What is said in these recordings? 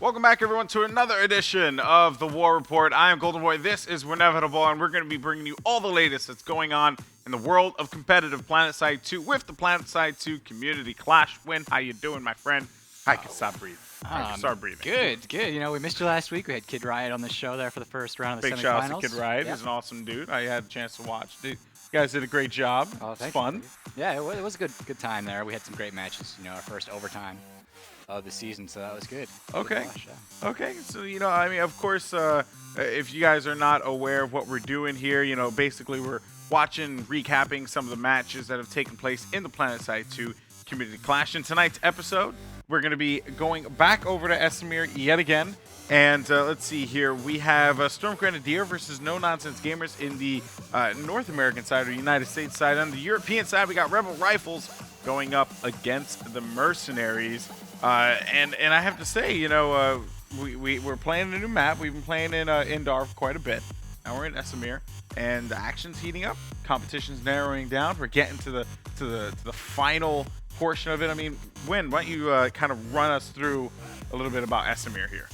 Welcome back, everyone, to another edition of the War Report. I am Golden Boy. This is Renevitable, and we're going to be bringing you all the latest that's going on in the world of competitive PlanetSide 2 with the PlanetSide 2 Community Clash. Win, how you doing, my friend? I can stop breathing. I can start breathing. Good. You know, we missed you last week. We had Kid Riot on the show there for the first round of the Big semifinals. shout out to Kid Riot. He's an awesome dude. I had a chance to watch. You guys did a great job. Oh, it was fun. You. Yeah, it was a good time there. We had some great matches. You know, our first overtime of the season, so that was good. Okay. Gosh, yeah. Okay. So, I mean, of course, if you guys are not aware of what we're doing here, basically we're watching, recapping some of the matches that have taken place in the PlanetSide 2 Community Clash. In tonight's episode, we're going to be going back over to Esamir yet again. And let's see here. We have Storm Grenadier versus No Nonsense Gamers in the North American side or United States side. On the European side, we got Rebel Rifles going up against the Mercenaries. And I have to say, we're playing a new map. We've been playing in Indar for quite a bit. Now we're in Esamir, and the action's heating up. Competition's narrowing down. We're getting to the final portion of it. I mean, Win, why don't you kind of run us through a little bit about Esamir here?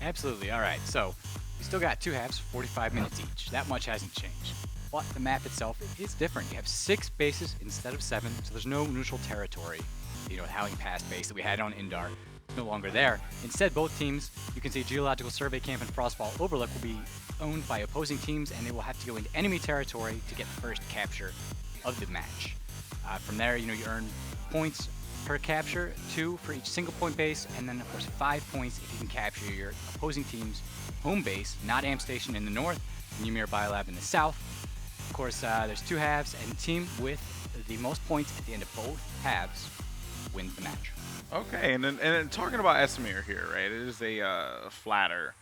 Absolutely. All right. So we still got two halves, 45 minutes each. That much hasn't changed. But the map itself is different. You have 6 bases instead of 7, so there's no neutral territory. The Howling Pass base that we had on Indar is no longer there. Instead, both teams, you can see Geological Survey Camp and Frostfall Overlook will be owned by opposing teams, and they will have to go into enemy territory to get the first capture of the match. From there, you earn points per capture, 2 for each single point base, and then of course 5 points if you can capture your opposing team's home base, not Amp Station in the north, and Ymir Biolab in the south. Of course, there's 2 halves, and the team with the most points at the end of both halves wins the match. Okay, and then talking about Esamir here, right? It is a flatter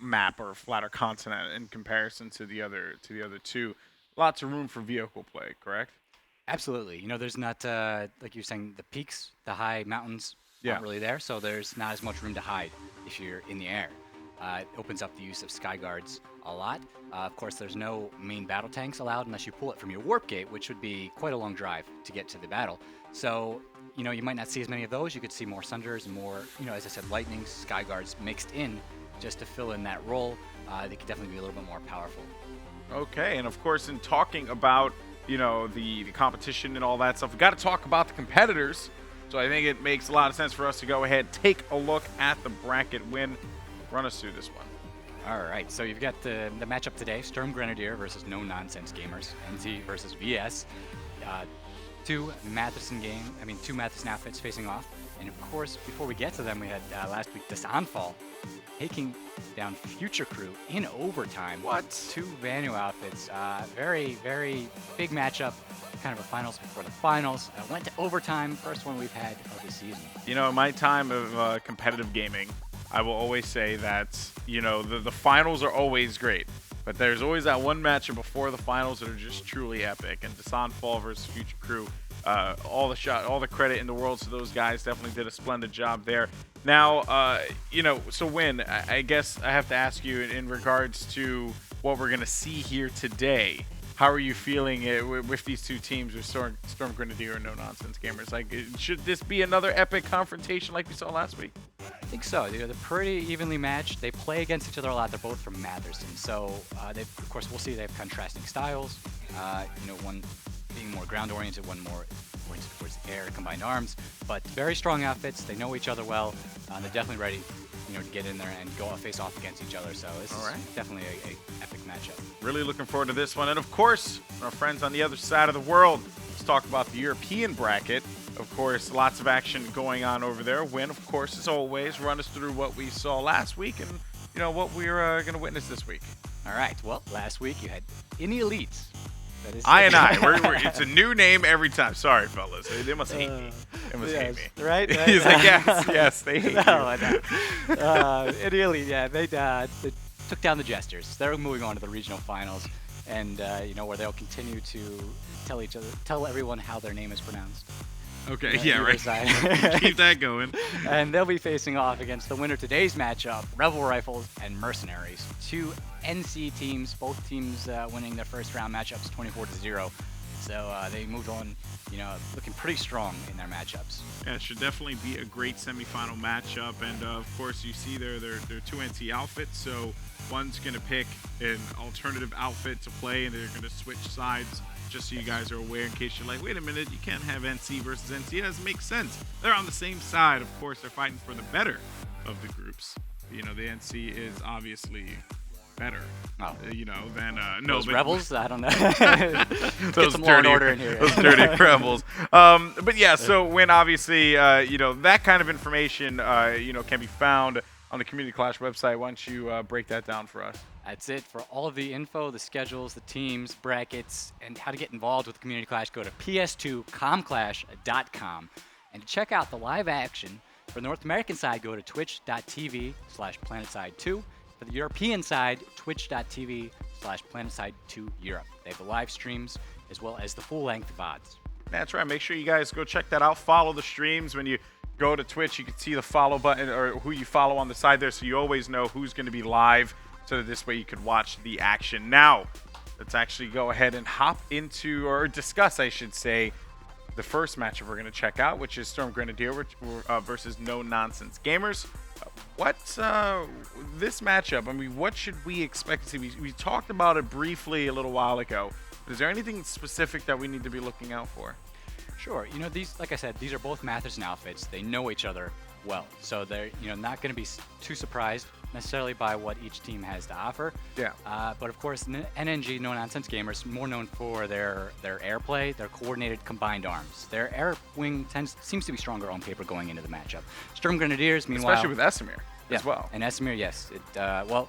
map or flatter continent in comparison to the other two. Lots of room for vehicle play, correct? Absolutely. There's not like you're saying, the peaks, the high mountains aren't really there, so there's not as much room to hide if you're in the air. It opens up the use of sky guards a lot. Of course, there's no main battle tanks allowed unless you pull it from your warp gate, which would be quite a long drive to get to the battle. So, you might not see as many of those. You could see more Sunders and more, as I said, Lightnings, sky guards mixed in just to fill in that role. They could definitely be a little bit more powerful. Okay, and of course, in talking about the competition and all that stuff, we got to talk about the competitors. So I think it makes a lot of sense for us to go ahead, take a look at the bracket. Win. Run us through this one. All right, so you've got the matchup today: Storm Grenadier versus No Nonsense Gamers, NZ versus VS. Two Matheson outfits facing off, and of course, before we get to them, we had last week Disanfall taking down Future Crew in overtime. What? 2 Vanu outfits. Very, very big matchup. Kind of a finals before the finals. Went to overtime. First one we've had of the season. In my time of competitive gaming, I will always say that, the finals are always great. But there's always that one matchup before the finals that are just truly epic. And Disanfall versus Future Crew, all the credit in the world to those guys. Definitely did a splendid job there. Now, so Win, I guess I have to ask you in regards to what we're going to see here today. How are you feeling with these two teams, with Storm Grenadier and No Nonsense Gamers? Like, should this be another epic confrontation like we saw last week? I think so. They're pretty evenly matched. They play against each other a lot. They're both from Matheson. So, of course, we'll see they have contrasting styles. One being more ground-oriented, one more oriented towards the air, combined arms. But very strong outfits. They know each other well. They're definitely ready, to get in there and go face off against each other. So this is definitely a epic matchup. Really looking forward to this one. And, of course, our friends on the other side of the world, let's talk about the European bracket. Of course, lots of action going on over there. Win, of course, as always, run us through what we saw last week and, what we're going to witness this week. All right. Well, last week you had Any Elites. That is I. It's a new name every time. Sorry, fellas. They must hate me. They must hate me. Right? He's like, yes, they hate you. I know. Any Elite, they took down the Jesters. They're moving on to the regional finals, and where they'll continue to tell everyone how their name is pronounced. Okay, right. Keep that going. And they'll be facing off against the winner of today's matchup, Rebel Rifles and Mercenaries. 2 NC teams, both teams winning their first round matchups 24-0. So they moved on, looking pretty strong in their matchups. Yeah, it should definitely be a great semifinal matchup. And of course, you see their two NC outfits. So one's going to pick an alternative outfit to play, and they're going to switch sides. Just so you guys are aware, in case you're like, wait a minute, you can't have NC versus NC. It doesn't make sense. They're on the same side. Of course, they're fighting for the better of the groups. The NC is obviously better, than those rebels. I don't know. Those get some dirty, law and order in here. Those dirty rebels. But yeah, so when obviously that kind of information can be found on the Community Clash website, why don't you break that down for us? That's it for all of the info, the schedules, the teams, brackets, and how to get involved with the Community Clash. Go to ps2comclash.com, and to check out the live action for the North American side, go to twitch.tv/planetside2. For the European side, twitch.tv/planetside2 Europe. They have the live streams as well as the full-length VODs. That's right. Make sure you guys go check that out. Follow the streams. When you go to Twitch, you can see the follow button or who you follow on the side there, so you always know who's going to be live, so that this way you could watch the action. Now, let's actually go ahead and hop into, or discuss, I should say, the first matchup we're going to check out, which is Storm Grenadier versus No Nonsense Gamers. What's this matchup? I mean, what should we expect to see? We talked about it briefly a little while ago. Is there anything specific that we need to be looking out for? Sure. These, like I said, these are both Matheson outfits. They know each other well, so they're not going to be too surprised necessarily by what each team has to offer. Yeah. But of course, NNG, No Nonsense Gamers, more known for their airplay, their coordinated combined arms. Their air wing seems to be stronger on paper going into the matchup. Storm Grenadiers, meanwhile, especially with Esamir as well. And Esamir, yes. Well,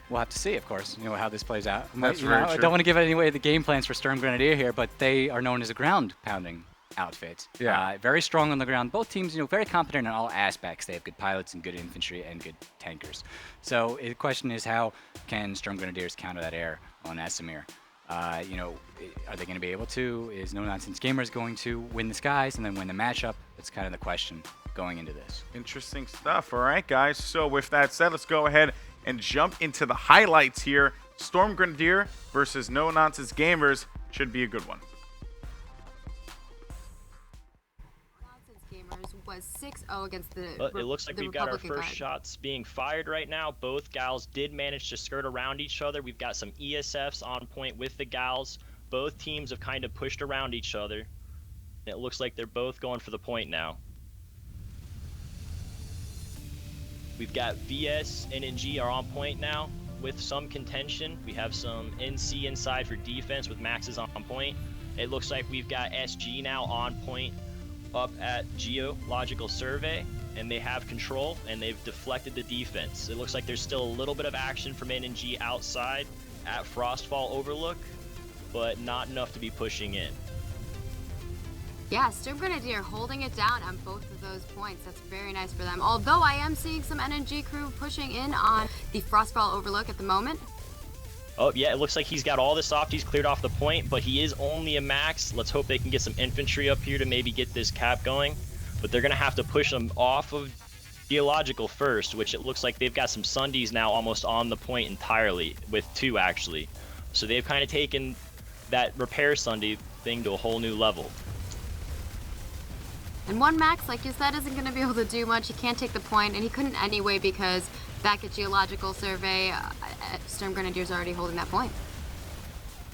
we'll have to see, of course, how this plays out. That's very true. I don't want to give away the game plans for Storm Grenadier here, but they are known as a ground pounding outfit. Yeah. Very strong on the ground. Both teams, very competent in all aspects. They have good pilots and good infantry and good tankers. So the question is, how can Storm Grenadiers counter that air on Esamir? Are they going to be able to? Is No Nonsense Gamers going to win the skies and then win the matchup? That's kind of the question going into this. Interesting stuff. All right, guys. So with that said, let's go ahead and jump into the highlights here. Storm Grenadier versus No Nonsense Gamers should be a good one. Was 6-0 against the It looks like we've got our first shots being fired right now. Both gals did manage to skirt around each other. We've got some ESFs on point with the gals. Both teams have kind of pushed around each other. It looks like they're both going for the point now. We've got VS and NG are on point now with some contention. We have some NC inside for defense with Maxes on point. It looks like we've got SG now on point up at Geological Survey, and they have control and they've deflected the defense. It looks like there's still a little bit of action from NNG outside at Frostfall Overlook, but not enough to be pushing in. Yeah, Storm Grenadier holding it down on both of those points. That's very nice for them. Although I am seeing some NNG crew pushing in on the Frostfall Overlook at the moment. Oh, yeah, it looks like he's got all the softies cleared off the point, but he is only a max. Let's hope they can get some infantry up here to maybe get this cap going. But they're going to have to push him off of Geological first, which it looks like they've got some Sundies now almost on the point entirely, with 2 actually. So they've kind of taken that repair Sundy thing to a whole new level. And 1 max, like you said, isn't going to be able to do much. He can't take the point, and he couldn't anyway because back at Geological Survey, Storm Grenadier's already holding that point.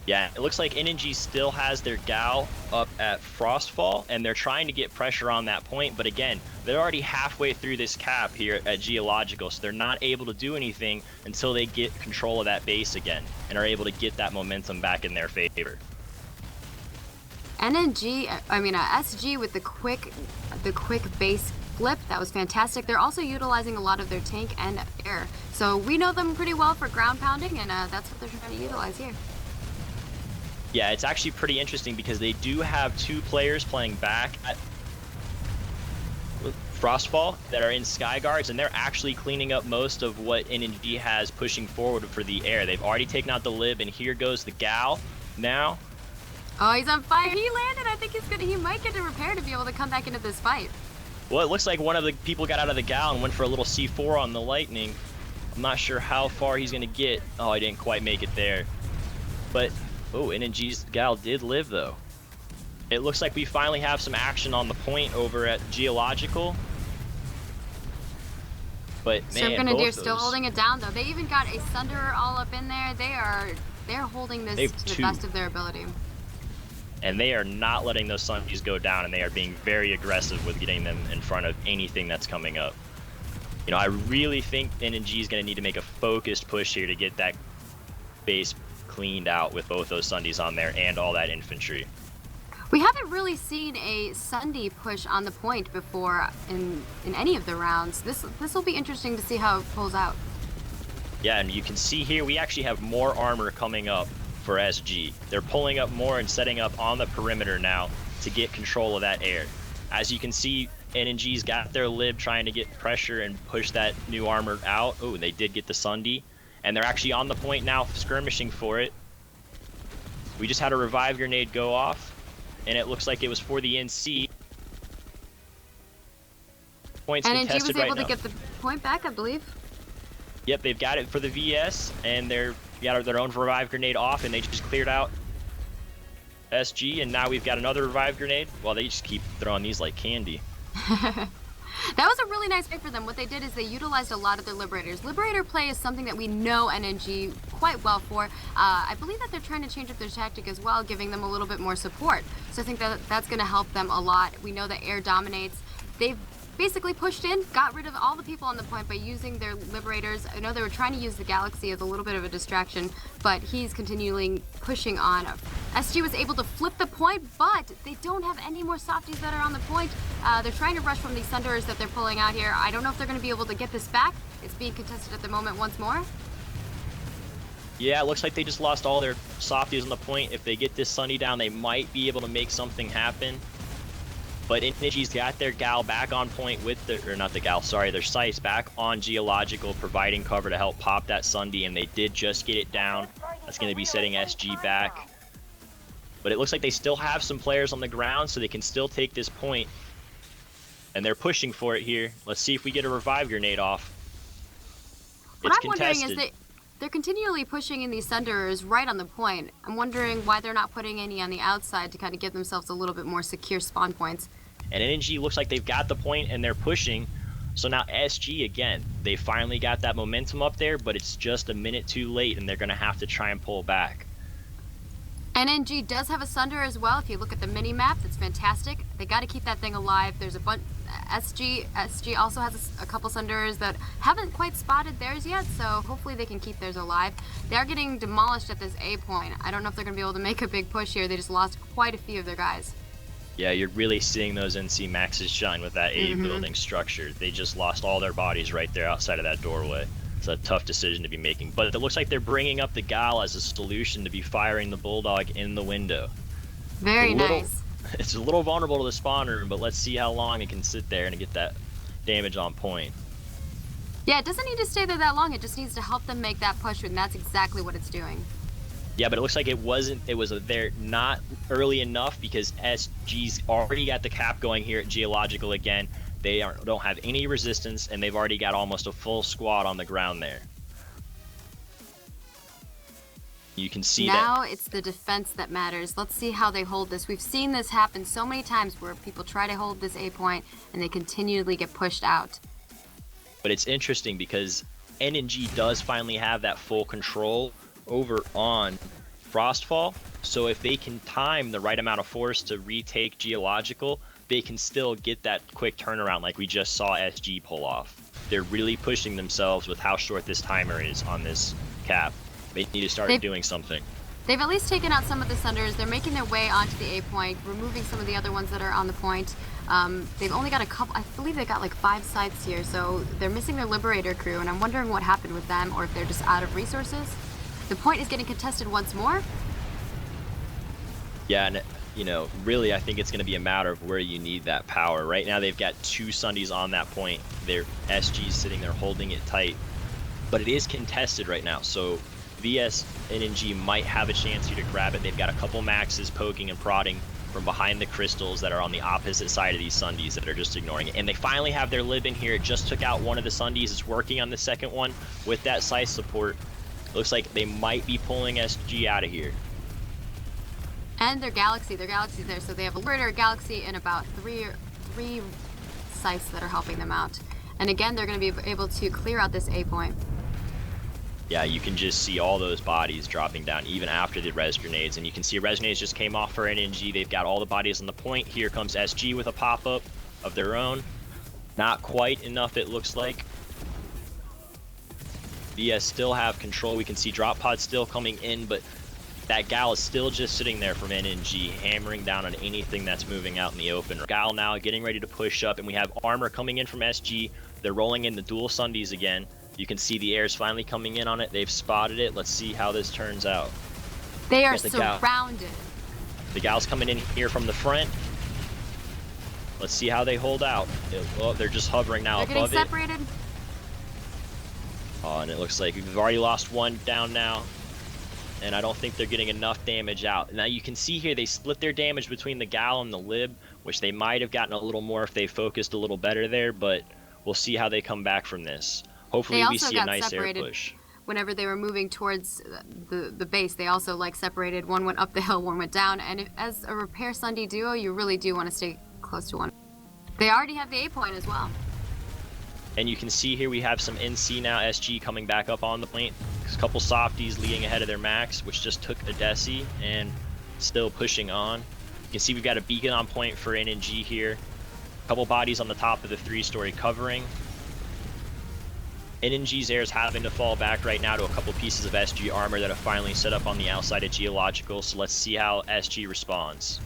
Yeah, it looks like NNG still has their gal up at Frostfall, and they're trying to get pressure on that point, but again, they're already halfway through this cap here at Geological, so they're not able to do anything until they get control of that base again, and are able to get that momentum back in their favor. SG with the quick base flip, that was fantastic. They're also utilizing a lot of their tank and air. So we know them pretty well for ground pounding, and that's what they're trying to utilize here. Yeah, it's actually pretty interesting because they do have 2 players playing back at Frostfall that are in Sky Guards, and they're actually cleaning up most of what NNG has pushing forward for the air. They've already taken out the lib, and here goes the gal now. Oh, he's on fire. He landed. I think he might get a repair to be able to come back into this fight. Well, it looks like one of the people got out of the gal and went for a little C4 on the Lightning. I'm not sure how far he's going to get. Oh, I didn't quite make it there. But Oh, NNG's gal did live though. It looks like we finally have some action on the point over at Geological. But man, Grenadier both still those, holding it down though. They even got a Sunderer all up in there. They're holding this to the best of their ability. and they are not letting those Sundies go down, and they are being very aggressive with getting them in front of anything that's coming up. You know, I really think NNG is going to need to make a focused push here to get that base cleaned out with both those Sundies on there and all that infantry. We haven't really seen a Sunday push on the point before in any of the rounds. This will be interesting to see how it pulls out. Yeah, and you can see here we actually have more armor coming up for SG. They're pulling up more and setting up on the perimeter now to get control of that air. As you can see, NNG's got their lib trying to get pressure and push that new armor out. Oh, they did get the Sunday, and they're actually on the point now skirmishing for it. We just had a revive grenade go off, and it looks like it was for the NC. Points NNG contested was able right to now. get the point back, I believe. Yep, they've got it for the VS, and they're got their own revive grenade off, and they just cleared out SG, and now we've got another revive grenade. Well, they just keep throwing these like candy. That was a really nice pick for them. What they did is they utilized a lot of their Liberators. Liberator play is something that we know NNG quite well for. I believe that they're trying to change up their tactic as well, giving them a little bit more support. So I think that that's going to help them a lot. We know that air dominates. They've basically pushed in, got rid of all the people on the point by using their Liberators. I know they were trying to use the Galaxy as a little bit of a distraction, but he's continually pushing on. SG was able to flip the point, but they don't have any more softies that are on the point. They're trying to rush from these Thunderers that they're pulling out here. I don't know if they're going to be able to get this back. It's being contested at the moment once more. Yeah, it looks like they just lost all their softies on the point. If they get this Sunny down, they might be able to make something happen. But NNG's got their gal back on point with or not the gal, sorry, their sights back on Geological, providing cover to help pop that Sunday, and they did just get it down. That's going to be setting SG back. But it looks like they still have some players on the ground, so they can still take this point. And they're pushing for it here. Let's see if we get a revive grenade off. What It's I'm wondering contested. is they're continually pushing in these Thunderers right on the point. I'm wondering why they're not putting any on the outside to kind of give themselves a little bit more secure spawn points. And NNG looks like they've got the point and they're pushing. So now SG again, they finally got that momentum up there, but it's just a minute too late and they're going to have to try and pull back. NNG does have a Sunder as well. If you look at the mini map, it's fantastic. They got to keep that thing alive. There's a bunch. SG also has a couple Sunders that haven't quite spotted theirs yet, so hopefully they can keep theirs alive. They are getting demolished at this A point. I don't know if they're going to be able to make a big push here. They just lost quite a few of their guys. Yeah, you're really seeing those NC Maxes shine with that A building structure. They just lost all their bodies right there outside of that doorway. It's a tough decision to be making. But it looks like they're bringing up the Gal as a solution to be firing the Bulldog in the window. Very nice. It's a little vulnerable to the spawn room, but let's see how long it can sit there and get that damage on point. Yeah, it doesn't need to stay there that long. It just needs to help them make that push, and that's exactly what it's doing. Yeah, but it looks like it was there not early enough because SG's already got the cap going here at Geological again. They don't have any resistance, and they've already got almost a full squad on the ground there. You can see now it's the defense that matters. Let's see how they hold this. We've seen this happen so many times where people try to hold this A point, and they continually get pushed out. But it's interesting because NNG does finally have that full control over on Frostfall. So if they can time the right amount of force to retake Geological, they can still get that quick turnaround like we just saw SG pull off. They're really pushing themselves with how short this timer is on this cap. They need to start doing something. They've at least taken out some of the Sunders. They're making their way onto the A point, removing some of the other ones that are on the point. They've only got a couple, I believe they got like 5 sites here, so they're missing their Liberator crew, and I'm wondering what happened with them, or if they're just out of resources. The point is getting contested once more. Yeah, and you know, really I think it's going to be a matter of where you need that power. Right now they've got 2 Sundies on that point. Their SG's sitting there holding it tight. But it is contested right now, so VS NNG might have a chance here to grab it. They've got a couple Maxes poking and prodding from behind the crystals that are on the opposite side of these Sundies that are just ignoring it. And they finally have their lib in here. It just took out one of the Sundies. It's working on the second one with that size support. Looks like they might be pulling SG out of here. And their galaxy's there, so they have a Liberator, Galaxy, and about three sites that are helping them out. And again, they're going to be able to clear out this A point. Yeah, you can just see all those bodies dropping down even after the res grenades, and you can see res grenades just came off for NNG. They've got all the bodies on the point. Here comes SG with a pop-up of their own. Not quite enough, it looks like. VS still have control. We can see drop pods still coming in, but that Gal is still just sitting there from NNG, hammering down on anything that's moving out in the open. Gal now getting ready to push up, and we have armor coming in from SG. They're rolling in the dual Sundies again. You can see the air's finally coming in on it. They've spotted it. Let's see how this turns out. They are surrounded. The Gal's coming in here from the front. Let's see how they hold out. Oh, they're just hovering now above it. They're getting separated. Oh, and it looks like we've already lost one down now. And I don't think they're getting enough damage out. Now you can see here they split their damage between the Gal and the Lib, which they might have gotten a little more if they focused a little better there, but we'll see how they come back from this. Hopefully we see a nice air push. Whenever they were moving towards the base, they also like separated. One went up the hill, one went down. And as a repair Sunday duo, you really do want to stay close to one. They already have the A point as well. And you can see here we have some NC now, SG coming back up on the point. A couple softies leading ahead of their max, which just took a Desi and still pushing on. You can see we've got a beacon on point for NNG here. A couple bodies on the top of the 3-story covering. NNG's air is having to fall back right now to a couple pieces of SG armor that have finally set up on the outside of Geological, so let's see how SG responds.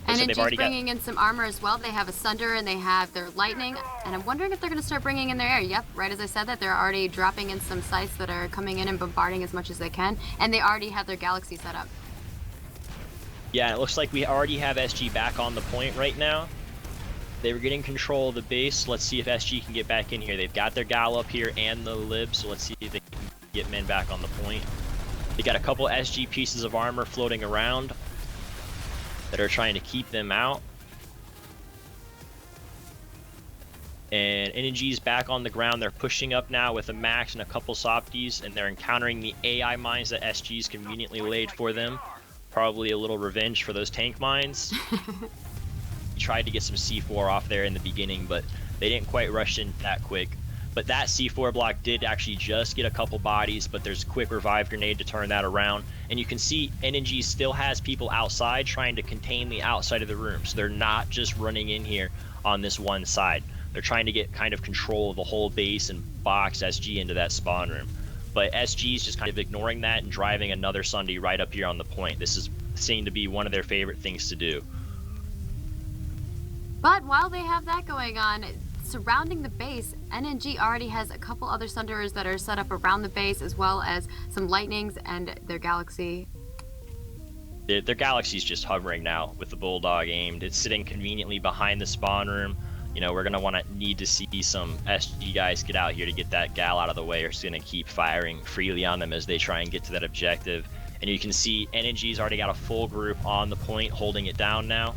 NNG's bringing in some armor as well. They have a Sunder and they have their Lightning, and I'm wondering if they're going to start bringing in their air. Yep, right as I said that, they're already dropping in some sites that are coming in and bombarding as much as they can, and they already have their Galaxy set up. Yeah, it looks like we already have SG back on the point right now. They were getting control of the base. Let's see if SG can get back in here. They've got their Gal up here and the Lib, so let's see if they can get men back on the point. They got a couple SG pieces of armor floating around that are trying to keep them out. And NNG's back on the ground. They're pushing up now with a Max and a couple softies, and they're encountering the AI mines that SG's conveniently laid for them. Probably a little revenge for those tank mines. Tried to get some C4 off there in the beginning, but they didn't quite rush in that quick. But that C4 block did actually just get a couple bodies, but there's a quick revive grenade to turn that around. And you can see NNG still has people outside trying to contain the outside of the room, so they're not just running in here on this one side. They're trying to get kind of control of the whole base and box SG into that spawn room. But SG's just kind of ignoring that and driving another Sunday right up here on the point. This is seen to be one of their favorite things to do. But while they have that going on, surrounding the base, NNG already has a couple other Sunderers that are set up around the base, as well as some Lightnings and their Galaxy. Their Galaxy's just hovering now with the Bulldog aimed. It's sitting conveniently behind the spawn room. You know, we're going to need to see some SG guys get out here to get that Gal out of the way, or it's going to keep firing freely on them as they try and get to that objective. And you can see NNG's already got a full group on the point holding it down now.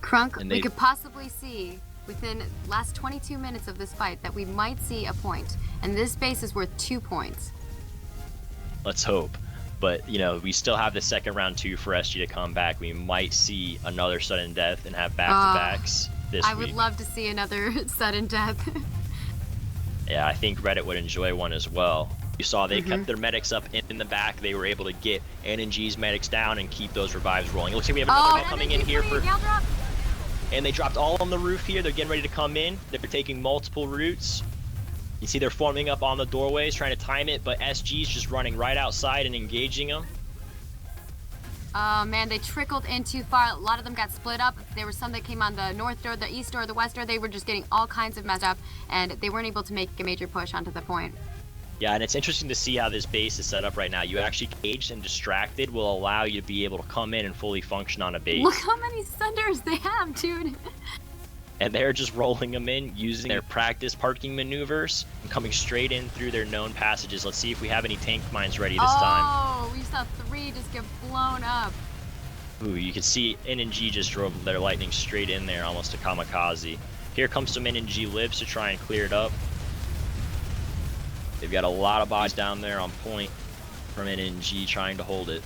Crunk, we could possibly see within last 22 minutes of this fight that we might see a point, and this base is worth 2 points. Let's hope. But, you know, we still have the second round 2 for SG to come back. We might see another sudden death and have back-to-backs this week. I would love to see another sudden death. Yeah, I think Reddit would enjoy one as well. You saw they kept their medics up in the back. They were able to get NNG's medics down and keep those revives rolling. It looks like we have another guy coming in here for... And they dropped all on the roof here. They're getting ready to come in. They're taking multiple routes. You see they're forming up on the doorways, trying to time it, but SG's just running right outside and engaging them. Oh man, they trickled in too far. A lot of them got split up. There were some that came on the north door, the east door, the west door. They were just getting all kinds of messed up, and they weren't able to make a major push onto the point. Yeah, and it's interesting to see how this base is set up right now. You actually caged and distracted will allow you to be able to come in and fully function on a base. Look how many Thunders they have, dude. And they're just rolling them in using their practice parking maneuvers and coming straight in through their known passages. Let's see if we have any tank mines ready this time. Oh, we saw 3 just get blown up. Ooh, you can see NNG just drove their Lightning straight in there, almost a kamikaze. Here comes some NNG libs to try and clear it up. They've got a lot of bodies down there on point from NNG trying to hold it.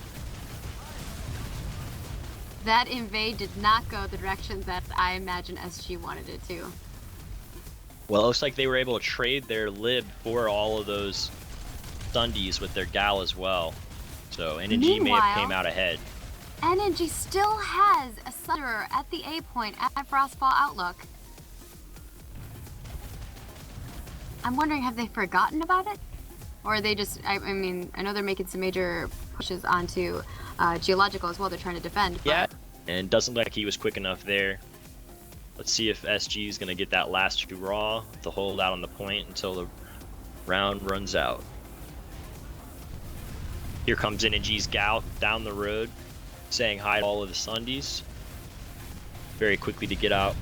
That invade did not go the direction that I imagine SG wanted it to. Well, it looks like they were able to trade their lib for all of those Sundies with their gal as well. So NNG may have came out ahead. NNG still has a Sunderer at the A point at Frostfall Outlook. I'm wondering, have they forgotten about it? Or are they just, I mean, I know they're making some major pushes onto Geological as well. They're trying to defend. But... Yeah, and doesn't look like he was quick enough there. Let's see if SG is going to get that last draw to hold out on the point until the round runs out. Here comes NNG's gal down the road, saying hi to all of the Sundies. Very quickly to get out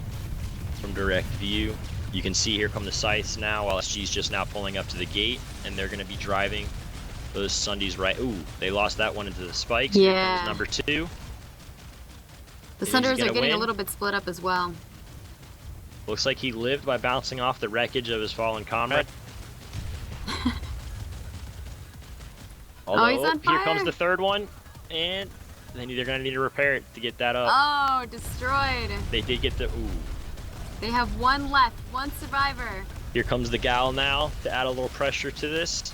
from direct view. You can see here come the scythes now, while SG's just now pulling up to the gate, and they're going to be driving those Sundies right. Ooh, they lost that one into the spikes. Yeah. Here comes number 2. The Sunderers are getting a little bit split up as well. Looks like he lived by bouncing off the wreckage of his fallen comrade. Although, he's on fire. Here comes the third one, and then they're going to need to repair it to get that up. Oh, destroyed. They did get the... Ooh. They have one left, one survivor. Here comes the gal now to add a little pressure to this.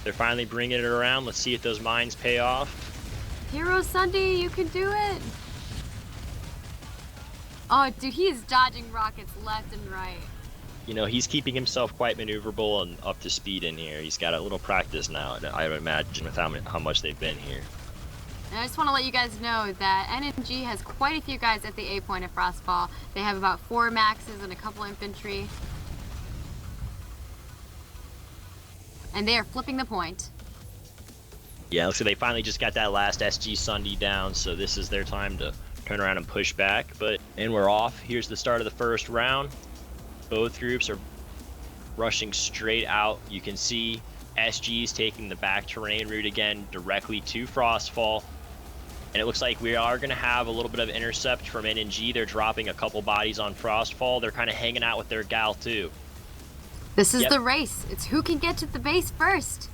They're finally bringing it around. Let's see if those mines pay off. Hero Sunday, you can do it. Oh, dude, he is dodging rockets left and right. You know, he's keeping himself quite maneuverable and up to speed in here. He's got a little practice now, I would imagine, with how much they've been here. And I just want to let you guys know that NNG has quite a few guys at the A point at Frostfall. They have about 4 maxes and a couple infantry. And they are flipping the point. Yeah, looks like they finally just got that last SG Sunday down, so this is their time to turn around and push back. And we're off. Here's the start of the first round. Both groups are rushing straight out. You can see SG's taking the back terrain route again directly to Frostfall. And it looks like we are going to have a little bit of intercept from NNG. They're dropping a couple bodies on Frostfall. They're kind of hanging out with their gal too. This is the race. It's who can get to the base first.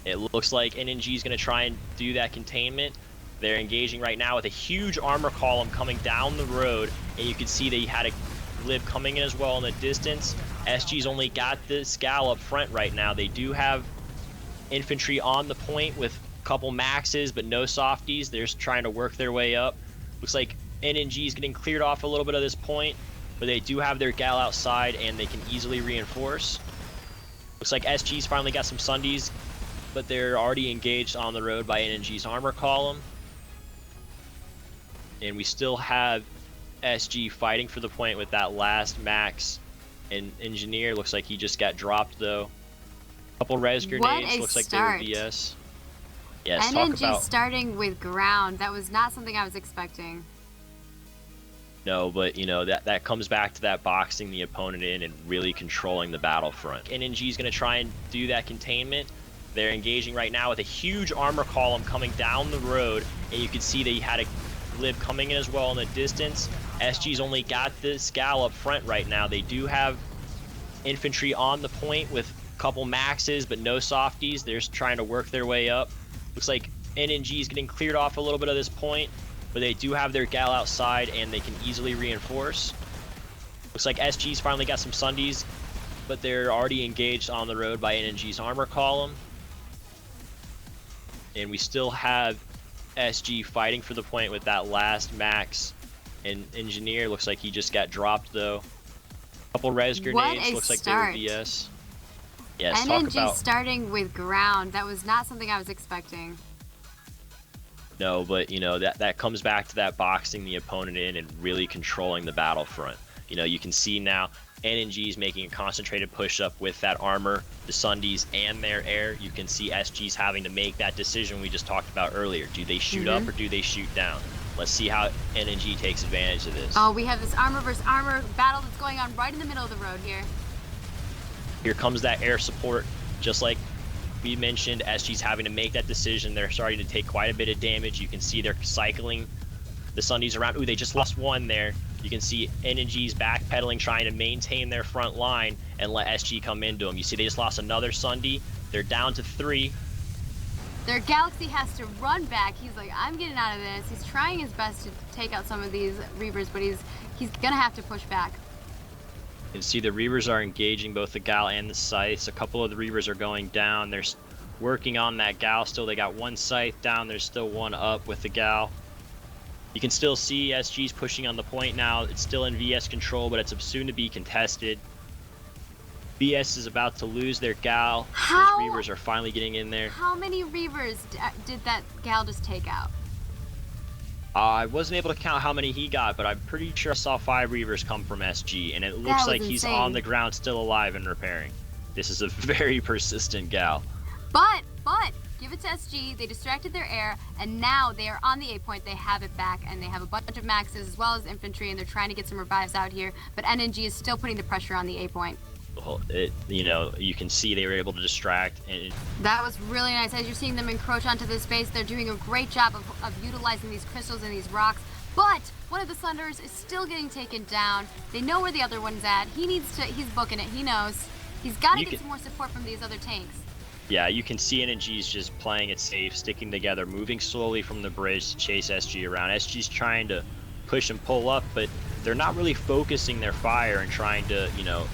It looks like NNG is going to try and do that containment. They're engaging right now with a huge armor column coming down the road. And you can see they had a lib coming in as well in the distance. SG's only got this gal up front right now. They do have infantry on the point with a couple maxes, but no softies. They're just trying to work their way up. Looks like NNG is getting cleared off a little bit of this point, but they do have their gal outside and they can easily reinforce. Looks like SG's finally got some Sundies, but they're already engaged on the road by NNG's armor column. And we still have SG fighting for the point with that last max. And Engineer looks like he just got dropped though. Couple res grenades, looks like they were VS. Yes, NNG starting with ground. That was not something I was expecting. No, but you know, that comes back to that boxing the opponent in and really controlling the battlefront. NNG is going to try and do that containment. They're engaging right now with a huge armor column coming down the road, and you can see they had a lib coming in as well in the distance. SG's only got this gal up front right now. They do have infantry on the point with a couple maxes, but no softies. They're just trying to work their way up. Looks like NNG is getting cleared off a little bit of this point, but they do have their gal outside and they can easily reinforce. Looks like SG's finally got some Sundies, but they're already engaged on the road by NNG's armor column. And we still have SG fighting for the point with that last max. And Engineer looks like he just got dropped though. Couple res grenades, looks like they were VS. Yes, NNG starting with ground. That was not something I was expecting. No, but you know, that comes back to that boxing the opponent in and really controlling the battlefront. You know, you can see now NNG is making a concentrated push up with that armor, the Sundies, and their air. You can see SG's having to make that decision we just talked about earlier. Do they shoot up or do they shoot down? Let's see how NNG takes advantage of this. Oh, we have this armor versus armor battle that's going on right in the middle of the road here. Here comes that air support. Just like we mentioned, SG's having to make that decision. They're starting to take quite a bit of damage. You can see they're cycling the Sundies around. Ooh, they just lost one there. You can see NNG's backpedaling, trying to maintain their front line and let SG come into them. You see they just lost another Sundie. They're down to 3. Their Galaxy has to run back. He's like, I'm getting out of this. He's trying his best to take out some of these Reavers, but he's gonna have to push back. You can see the Reavers are engaging both the Gal and the Scythes. A couple of the Reavers are going down. They're working on that Gal still. They got one Scythe down. There's still one up with the Gal. You can still see SG's pushing on the point now. It's still in VS control, but it's soon to be contested. VS is about to lose their Gal. Those Reavers are finally getting in there. How many Reavers did that Gal just take out? I wasn't able to count how many he got, but I'm pretty sure I saw 5 Reavers come from SG, and it looks like he's on the ground still alive and repairing. This is a very persistent Gal. But, give it to SG. They distracted their air, and now they are on the A point. They have it back, and they have a bunch of maxes as well as infantry, and they're trying to get some revives out here. But NNG is still putting the pressure on the A point. You know, you can see they were able to distract. And that was really nice. As you're seeing them encroach onto this base, they're doing a great job of utilizing these crystals and these rocks. But one of the Thunders is still getting taken down. They know where the other one's at. He's booking it. He knows. He's got to get some more support from these other tanks. Yeah, you can see NNG's just playing it safe, sticking together, moving slowly from the bridge to chase SG around. SG's trying to push and pull up, but they're not really focusing their fire and trying to, you know,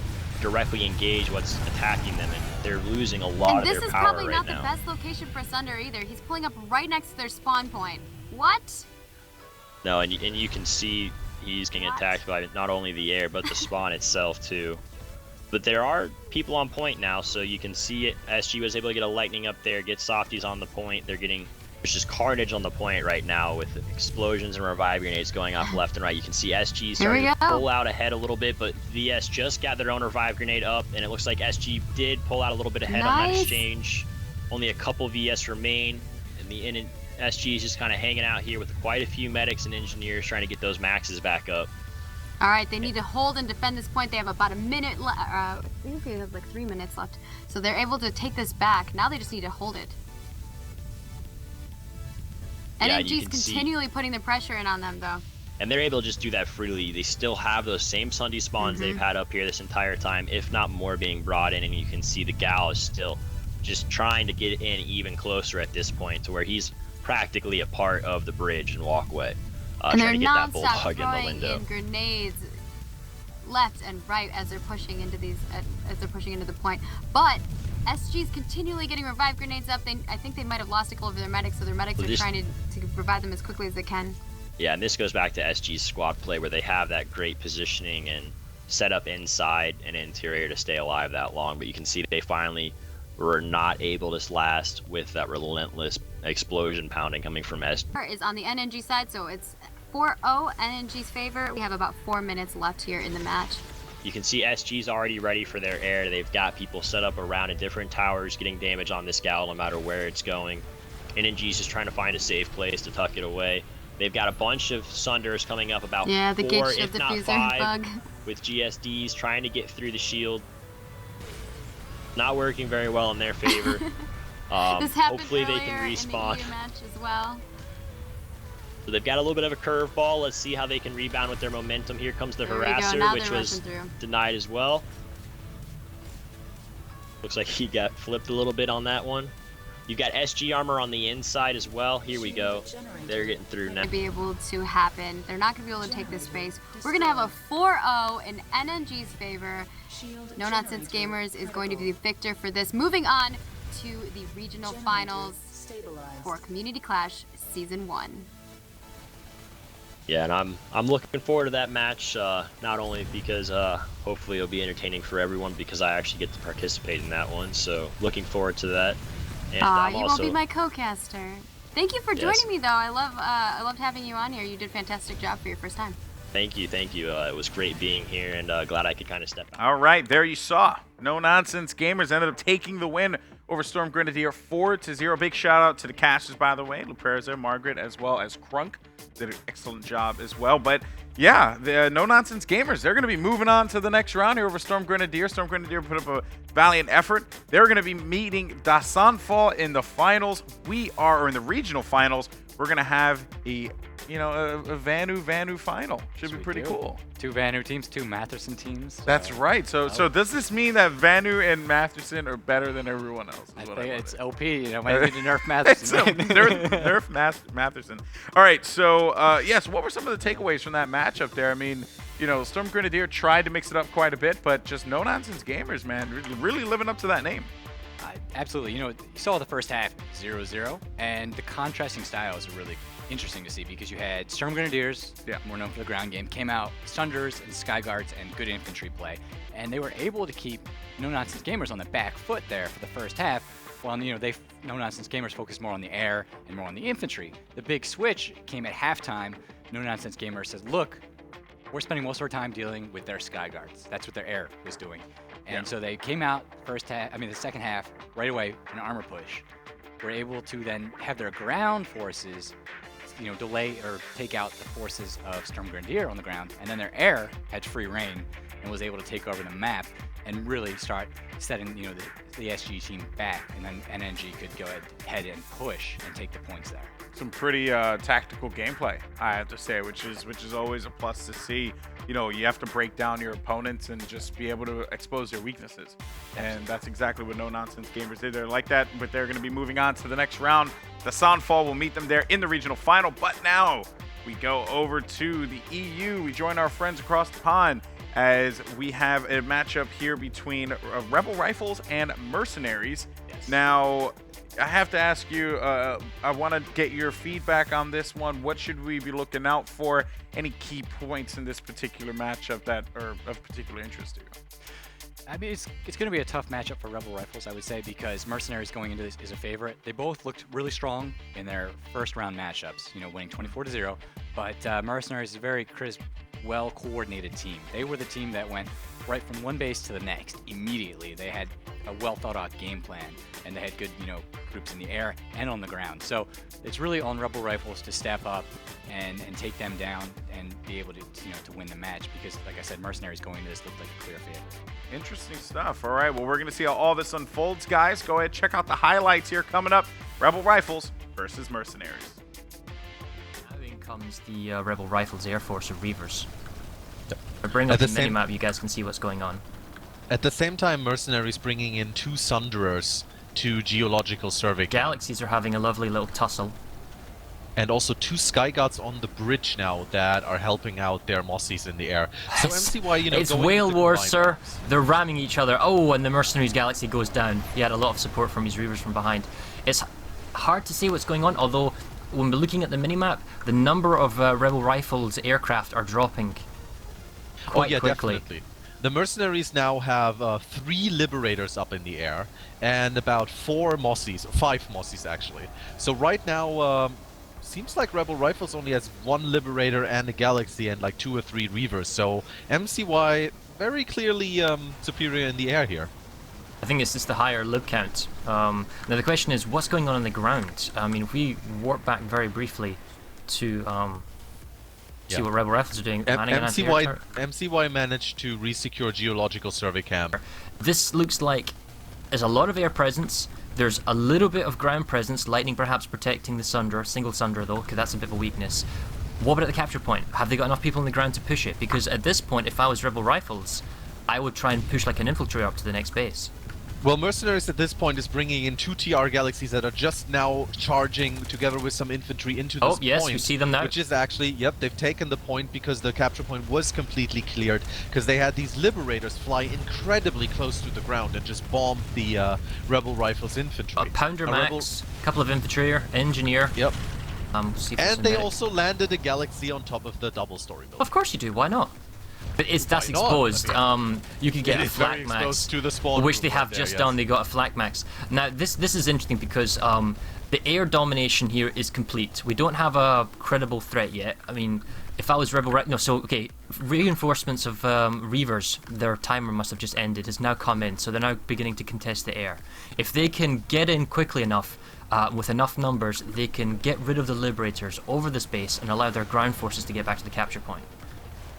directly engage what's attacking them, and they're losing a lot of their power right now. And this is probably not the best location for Sunder either. He's pulling up right next to their spawn point. What? No, and you can see he's getting attacked by not only the air, but the spawn itself too. But there are people on point now, so you can see it. SG was able to get a lightning up there, get softies on the point. There's just carnage on the point right now with explosions and revive grenades going off left and right. You can see SG starting to pull out ahead a little bit, but VS just got their own revive grenade up, and it looks like SG did pull out a little bit ahead on that exchange. Only a couple VS remain, and the SG is just kind of hanging out here with quite a few medics and engineers trying to get those maxes back up. All right, they need to hold and defend this point. They have about a minute left. I think they have like 3 minutes left. So they're able to take this back. Now they just need to hold it. Yeah, NNG's continually putting the pressure in on them, though. And they're able to just do that freely. They still have those same Sunday spawns they've had up here this entire time, if not more being brought in. And you can see the Gal is still just trying to get in even closer at this point to where he's practically a part of the bridge and walkway. And they're trying to get that non-stop bulldog in the window. in grenades left and right as they're pushing into the point. But SG's continually getting revive grenades up. I think they might have lost a couple of their medics, so their medics are trying to revive them as quickly as they can. Yeah, and this goes back to SG's squad play where they have that great positioning and set up inside and interior to stay alive that long. But you can see they finally were not able to last with that relentless explosion pounding coming from SG. Is on the NNG side, so it's 4-0 NNG's favor. We have about 4 minutes left here in the match. You can see SG's already ready for their air. They've got people set up around in different towers getting damage on this Gal no matter where it's going. NNG's just trying to find a safe place to tuck it away. They've got a bunch of Sunders coming up, about 4, if not 5, with GSDs trying to get through the shield. Not working very well in their favor. Hopefully they can respawn. In the match as well. So they've got a little bit of a curveball. Let's see how they can rebound with their momentum. Here comes the harasser, which was denied as well. Looks like he got flipped a little bit on that one. You've got SG armor on the inside as well. Here we go. They're getting through now. Be able to happen. They're not going to be able to take this space. We're going to have a 4-0 in NNG's favor. No Nonsense Gamers is going to be the victor for this. Moving on to the regional finals for Community Clash Season 1. Yeah, and I'm looking forward to that match, not only because hopefully it'll be entertaining for everyone, because I actually get to participate in that one. So looking forward to that. And you won't be my co-caster. Thank you for joining me, though. I loved having you on here. You did a fantastic job for your first time. Thank you. It was great being here, and glad I could kind of step out. All right, there you saw. No Nonsense Gamers ended up taking the win over Storm Grenadier 4-0. Big shout out to the casters, by the way, Lupreza, Margaret, as well as Crunk. Did an excellent job as well. But yeah, the No Nonsense Gamers, they're going to be moving on to the next round here over Storm Grenadier. Storm Grenadier put up a valiant effort. They're going to be meeting Dasanfall in the finals. Or in the regional finals. We're going to have a you know, a Vanu final. Should be pretty cool. 2 Vanu teams, 2 Matherson teams. That's right. So does this mean that Vanu and Matherson are better than everyone else? I think it's OP. You know, might need to nerf Matherson. nerf Matherson. All right. So yes, what were some of the takeaways from that matchup there? I mean, you know, Storm Grenadier tried to mix it up quite a bit, but just no nonsense gamers, man, really living up to that name. Absolutely. You know, you saw the first half 0-0, and the contrasting styles are really interesting to see because you had Storm Grenadiers, more known for the ground game, came out, Sunders and Sky Guards and good infantry play, and they were able to keep No Nonsense Gamers on the back foot there for the first half, while, you know, No Nonsense Gamers focused more on the air and more on the infantry. The big switch came at halftime. No Nonsense Gamers says, look, we're spending most of our time dealing with their Sky Guards. That's what their air was doing. And so they came out the second half, right away, an armor push. Were able to then have their ground forces, you know, delay or take out the forces of Storm Grenadier on the ground, and then their air had free reign and was able to take over the map and really start setting, you know, the SG team back, and then NNG could go ahead and push and take the points there. Some pretty tactical gameplay, I have to say, which is always a plus to see. You know, you have to break down your opponents and just be able to expose their weaknesses. And that's exactly what No Nonsense Gamers did. They're like that, but they're going to be moving on to the next round. The Soundfall will meet them there in the regional final. But now we go over to the EU. We join our friends across the pond as we have a matchup here between Rebel Rifles and Mercenaries. Yes. Now, I have to ask you, I want to get your feedback on this one. What should we be looking out for? Any key points in this particular matchup that are of particular interest to you? I mean, it's going to be a tough matchup for Rebel Rifles, I would say, because Mercenaries going into this is a favorite. They both looked really strong in their first round matchups, you know, winning 24-0. But Mercenaries is a very crisp, well-coordinated team. They were the team that went right from one base to the next immediately. They had a well-thought-out game plan, and they had good, you know, groups in the air and on the ground. So it's really on Rebel Rifles to step up and take them down and be able to, you know, to win the match, because, like I said, Mercenaries going into this looked like a clear favorite. Interesting stuff. All right, well, we're going to see how all this unfolds, guys. Go ahead, check out the highlights here coming up. Rebel Rifles versus Mercenaries. Now in comes the Rebel Rifles Air Force of Reavers. I bring up the minimap, you guys can see what's going on. At the same time, Mercenaries bringing in 2 Sunderers to Geological Survey. Galaxies are having a lovely little tussle. And also 2 Sky Guards on the bridge now that are helping out their Mossies in the air. So MCY, you know, it's Whale Wars, sir. They're ramming each other. Oh, and the Mercenaries Galaxy goes down. He had a lot of support from his Reavers from behind. It's hard to see what's going on, although when we're looking at the minimap, the number of Rebel Rifles aircraft are dropping quite quickly. Definitely. The Mercenaries now have 3 Liberators up in the air and about 4 Mossies, 5 Mossies actually. So right now, seems like Rebel Rifles only has 1 Liberator and a Galaxy and like 2 or 3 Reavers. So MCY very clearly superior in the air here. I think it's just the higher lib count. Now the question is, what's going on the ground? I mean, if we warp back very briefly to see what Rebel Rifles are doing. MCY managed to resecure Geological Survey Camp. This looks like there's a lot of air presence. There's a little bit of ground presence, lightning perhaps protecting the Sunder, single Sunder though, because that's a bit of a weakness. What about the capture point? Have they got enough people on the ground to push it? Because at this point, if I was Rebel Rifles, I would try and push like an infiltrator up to the next base. Well, Mercenaries at this point is bringing in 2 TR Galaxies that are just now charging together with some infantry into this point. Oh, yes, we see them now. Which is actually, they've taken the point because the capture point was completely cleared, because they had these Liberators fly incredibly close to the ground and just bomb the Rebel Rifles infantry. Pounder Max, a couple of infantry, engineer. Yep. See and they also landed a Galaxy on top of the double-story building. Of course you do, why not? But that's exposed. You could get a flak max, to the spawn which they have right just there, done. They got a flak max. Now this is interesting because the air domination here is complete. We don't have a credible threat yet. I mean, if I was Rebel reinforcements of Reavers, their timer must have just ended. Has now come in, so they're now beginning to contest the air. If they can get in quickly enough. With enough numbers, they can get rid of the Liberators over the space and allow their ground forces to get back to the capture point.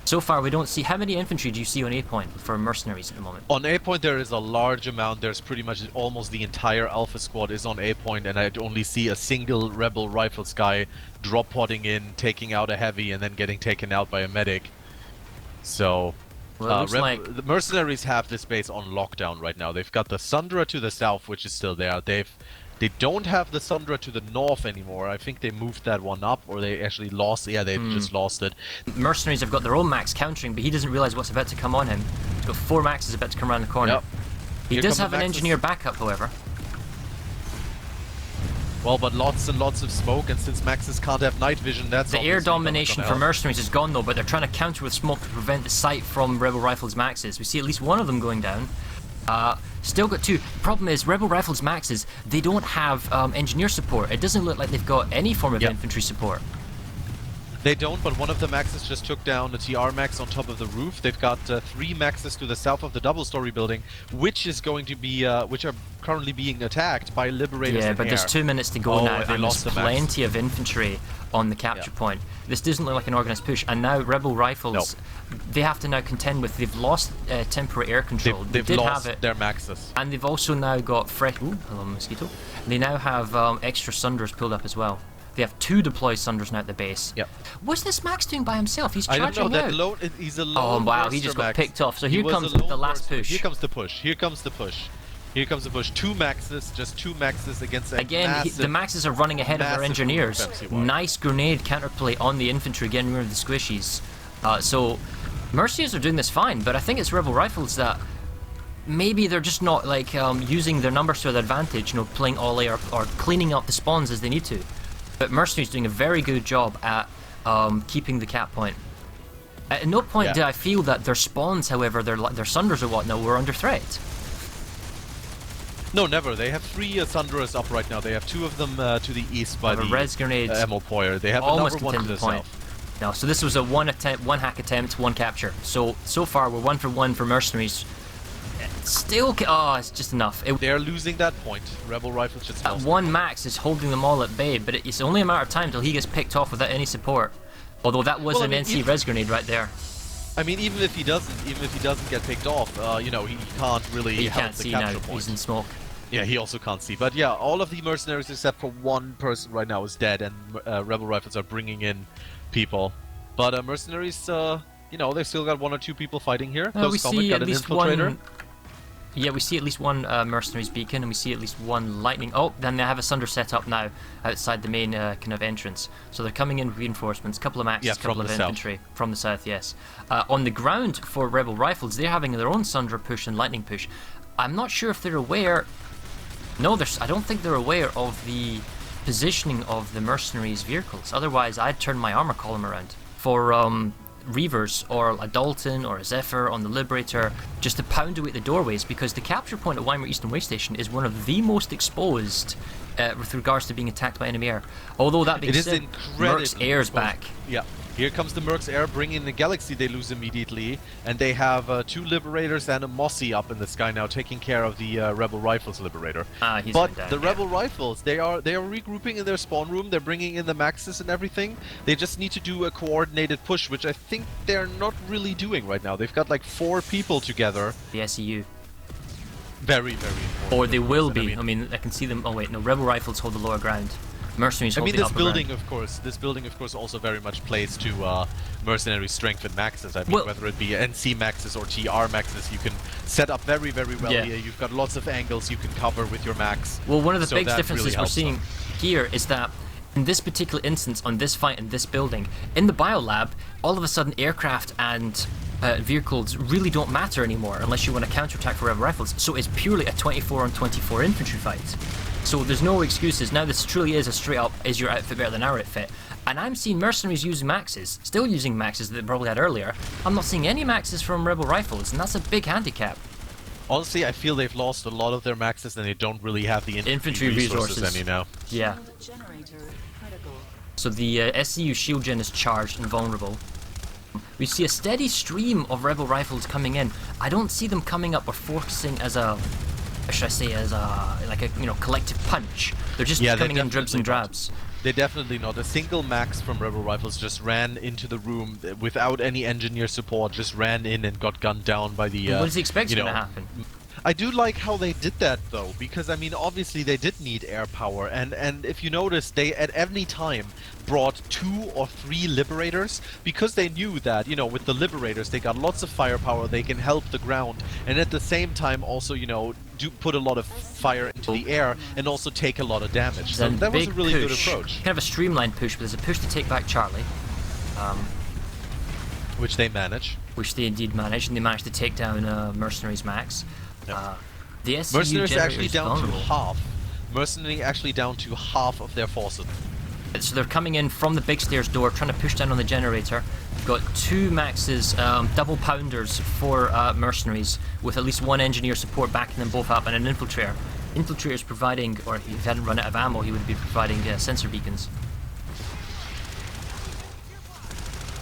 So far, we don't see... How many infantry do you see on A point for mercenaries at the moment? On A point, there is a large amount. There's pretty much almost the entire Alpha squad is on A point, and I only see a single Rebel Rifles guy drop podding in, taking out a heavy, and then getting taken out by a medic. So... Well, it looks like... the mercenaries have this base on lockdown right now. They've got the Sundra to the south, which is still there. They don't have the Sundra to the north anymore. I think they moved that one up, or they actually lost. Yeah, they just lost it. Mercenaries have got their own max countering, but he doesn't realize what's about to come on him. He's got 4 maxes about to come around the corner. Yep. He does have an engineer backup, however. Well, but lots and lots of smoke, and since Maxes can't have night vision, that's the air obviously domination for mercenaries is gone though, but they're trying to counter with smoke to prevent the sight from Rebel Rifles maxes. We see at least one of them going down. Still got 2. Problem is, Rebel Rifles maxes, they don't have engineer support. It doesn't look like they've got any form of infantry support. They don't, but one of the Maxes just took down the TR Max on top of the roof. They've got 3 Maxes to the south of the double-story building, which is going to be, which are currently being attacked by Liberators in but air. there's 2 minutes to go now, they and lost there's the plenty of infantry on the capture point. This doesn't look like an organised push, and now Rebel Rifles, they have to now contend with, they've lost temporary air control. They've lost their Maxes. And they've also now got fresh... Ooh, hello mosquito. They now have extra Sunders pulled up as well. They have 2 deployed Sunders now at the base. Yep. What's this Max doing by himself? He's charging I don't know, out. He's a lone Oh wow, he just got Max. picked off. So here comes the last push. Here comes the push. Here comes the push. Here comes the push. 2 Maxes, just 2 Maxes against a Again, the Maxes are running ahead of their engineers. Nice grenade counterplay on the infantry, getting rid of the squishies. So, Mercenaries are doing this fine, but I think it's Rebel Rifles that maybe they're just not like using their numbers to their advantage, you know, playing all air or cleaning up the spawns as they need to. But Mercenaries doing a very good job at keeping the cap point. At no point did I feel that their spawns, however, their Sunders or whatnot, were under threat. No, never. They have 3 Sunderers up right now. They have 2 of them to the east by the res grenades. ammo poyer. They have Almost another one to the point. south. No, so this was a one hack attempt, 1 capture. So far we're 1 for 1 for Mercenaries. Still, it's just enough. They're losing that point. Rebel Rifles just lost. 1 max is holding them all at bay, but it's only a matter of time till he gets picked off without any support. Although that was an NC res grenade right there. I mean, even if he doesn't get picked off, you know, he can't really help the capture point. He's in smoke. Yeah, he also can't see. But yeah, all of the mercenaries except for 1 person right now is dead, and Rebel Rifles are bringing in people. But mercenaries, you know, they've still got 1 or 2 people fighting here. We see got at least infiltrator. 1. Yeah, we see at least 1 mercenaries beacon, and we see at least 1 lightning. Oh, then they have a Sunder set up now outside the main kind of entrance. So they're coming in with reinforcements, couple of maxes, couple of infantry from the south. Yes, on the ground for Rebel Rifles, they're having their own Sunder push and lightning push. I'm not sure if they're aware. No, I don't think they're aware of the positioning of the mercenaries' vehicles. Otherwise, I'd turn my armor column around for Reavers or a Dalton or a Zephyr on the Liberator just to pound away at the doorways, because the capture point at Weimar Eastern Way Station is one of the most exposed with regards to being attacked by enemy air. Although that being said, Merc's air's back. Yeah, here comes the Merc's air bringing the Galaxy. They lose immediately, and they have 2 Liberators and a Mossy up in the sky now, taking care of the Rebel Rifles Liberator. He's but down, the Rebel Rifles, they are regrouping in their spawn room. They're bringing in the Maxes and everything. They just need to do a coordinated push, which I think they're not really doing right now. They've got like 4 people together. The SEU. Very, very important. Or they will be. I mean, I can see them. Oh wait, no. Rebel Rifles hold the lower ground. Mercenaries. I mean, this building, of course, also very much plays to mercenary strength and maxes. I mean, whether it be NC maxes or TR maxes, you can set up very, very well here. You've got lots of angles you can cover with your max. Well, one of the big differences we're seeing here is that in this particular instance, on this fight in this building, in the biolab, all of a sudden aircraft and vehicles really don't matter anymore unless you want to counterattack for Rebel Rifles. So it's purely a 24 on 24 infantry fight. So there's no excuses. Now this truly is a straight up, is your outfit better than our outfit? And I'm seeing mercenaries using maxes, still using maxes that they probably had earlier. I'm not seeing any maxes from Rebel Rifles, and that's a big handicap. Honestly, I feel they've lost a lot of their maxes and they don't really have the infantry resources any now. Yeah. So the SCU shield gen is charged and vulnerable. We see a steady stream of Rebel Rifles coming in. I don't see them coming up or focusing as a, should I say, as a, like a, you know, collective punch. They're just coming in dribs and drabs. They definitely not. A single Max from Rebel Rifles just ran into the room without any engineer support, just ran in and got gunned down by the, What does he expect is you going to know, happen? I do like how they did that though, because I mean obviously they did need air power, and if you notice, they at any time brought 2 or 3 liberators, because they knew that, you know, with the liberators they got lots of firepower, they can help the ground, and at the same time also, you know, do put a lot of fire into the air and also take a lot of damage. So Then that was a big really good push. approach, Kind of a streamlined push, but there's a push to take back Charlie, which they manage. which they indeed managed, and they managed to take down Mercenaries Max. Yep. The SCU Mercenaries generator actually is down vulnerable. to half. Mercenary actually down to half of their forces. So they're coming in from the big stairs door, trying to push down on the generator. Got 2 Maxes, double pounders for Mercenaries, with at least 1 engineer support backing them both up, and an infiltrator. Infiltrator's providing, or if he hadn't run out of ammo, he would be providing sensor beacons.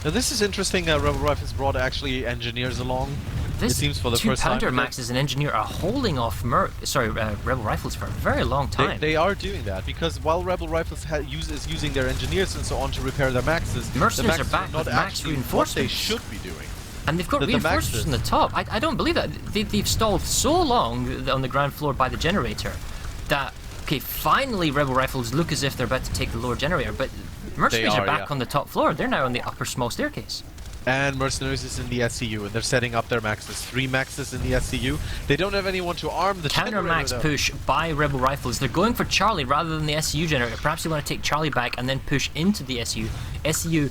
Now this is interesting. Rebel Rifles brought actually engineers along. This it seems for the first time. 2 pounder Maxes and engineer are holding off Rebel Rifles for a very long time. They are doing that because while Rebel Rifles is using their engineers and so on to repair their Maxes, Mercenaries the are back not with max actually what they reinforcements. should be doing. And they've got The reinforcements Maxes. on the top. I don't believe that. They've stalled so long on the ground floor by the generator that, okay, finally Rebel Rifles look as if they're about to take the lower generator, but Mercenaries are back on the top floor. They're now on the upper small staircase. And Mercenaries is in the SCU, and they're setting up their Maxes. 3 Maxes in the SCU. They don't have anyone to arm the Counter generator, max though. push by Rebel Rifles. They're going for Charlie rather than the SCU generator. Perhaps they want to take Charlie back and then push into the SCU. SCU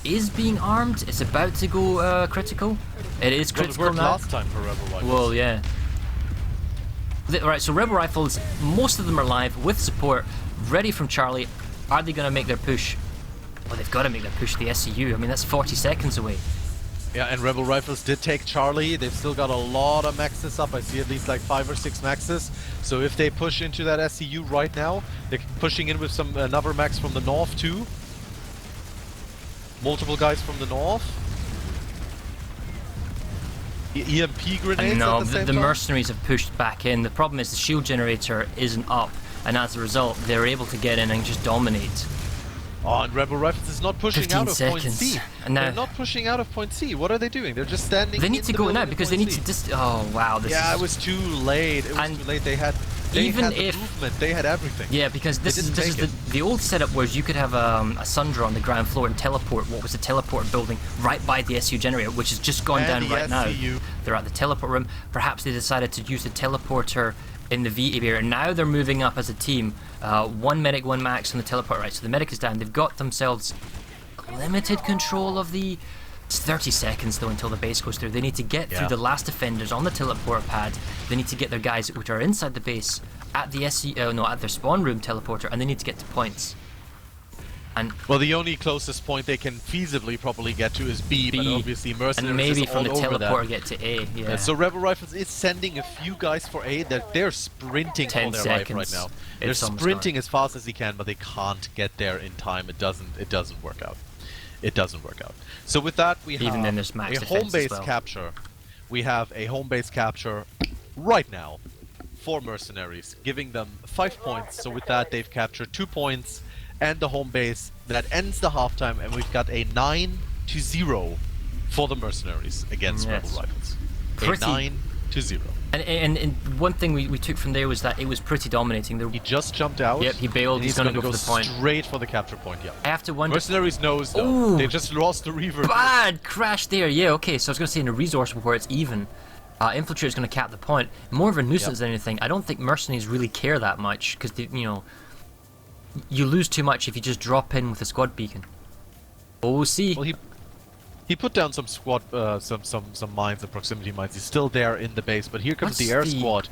is being armed. It's about to go critical. It is Well, it critical worked now. last time for Rebel Rifles. Well, yeah. Alright, so Rebel Rifles, most of them are live with support, ready from Charlie. Are they going to make their push? Well, they've got to make their push to the SCU. I mean, that's 40 seconds away. Yeah, and Rebel Rifles did take Charlie. They've still got a lot of Maxes up. I see at least like 5 or 6 Maxes. So if they push into that SCU right now, they're pushing in with some another Max from the north too. Multiple guys from the north. EMP grenades No, at the same the time? mercenaries have pushed back in. The problem is the shield generator isn't up, and as a result, they're able to get in and just dominate. Oh, and Rebel Rifles is not pushing 15 out of point seconds. C. And now- They're not pushing out of point C. What are they doing? They're just standing. They need in to the go middle now of because they point need C. to oh wow, this Yeah, is... it was too late. It was And too late. They had even the if- movement. They had everything. Yeah, because this is didn't take the old setup where you could have a Sundra on the ground floor and teleport what was a teleport building right by the SU generator, which has just gone And down the right now. SCU. They're at the teleport room. Perhaps they decided to use the teleporter in the V area. Now they're moving up as a team. 1 medic, 1 max on the teleport. Right, so the medic is down. They've got themselves limited control of the... It's 30 seconds though until the base goes through. They need to get through Yeah. the last defenders on the teleport pad. They need to get their guys which are inside the base at the at their spawn room teleporter, and they need to get to points. And Well, the only closest point they can feasibly probably get to is B, but B, obviously Mercenaries and maybe is from the all over teleporter that. get to A. Yeah. So Rebel Rifles is sending a few guys for A. They're sprinting 10 for their life right seconds. now. They're It's almost sprinting as fast as they can, but they can't get there in time. It doesn't work out. It doesn't work out. So with that, we Even have then there's max a defense home as base well. capture. We have a home base capture right now for Mercenaries, giving them 5 points. So with that, they've captured 2 points and the home base. That ends the halftime, and we've got a 9-0 for the Mercenaries against Yes. Rebel Rifles. Pretty- A 9-0. And one thing we took from there was that it was pretty dominating. He just jumped out. Yep, he bailed. and He's gonna go for the point. straight for the capture point. Yeah. I have to wonder... Mercenaries knows though. Ooh. They just lost the reaver. Bad crash there. Yeah, okay. So I was going to say in a resource where it's even, Infiltrator is going to cap the point. More of a nuisance than anything. I don't think Mercenaries really care that much because, you lose too much if you just drop in with a squad beacon. Oh, see. Well, he put down some squad, some mines, the proximity mines. He's still there in the base, but here comes What's the air the squad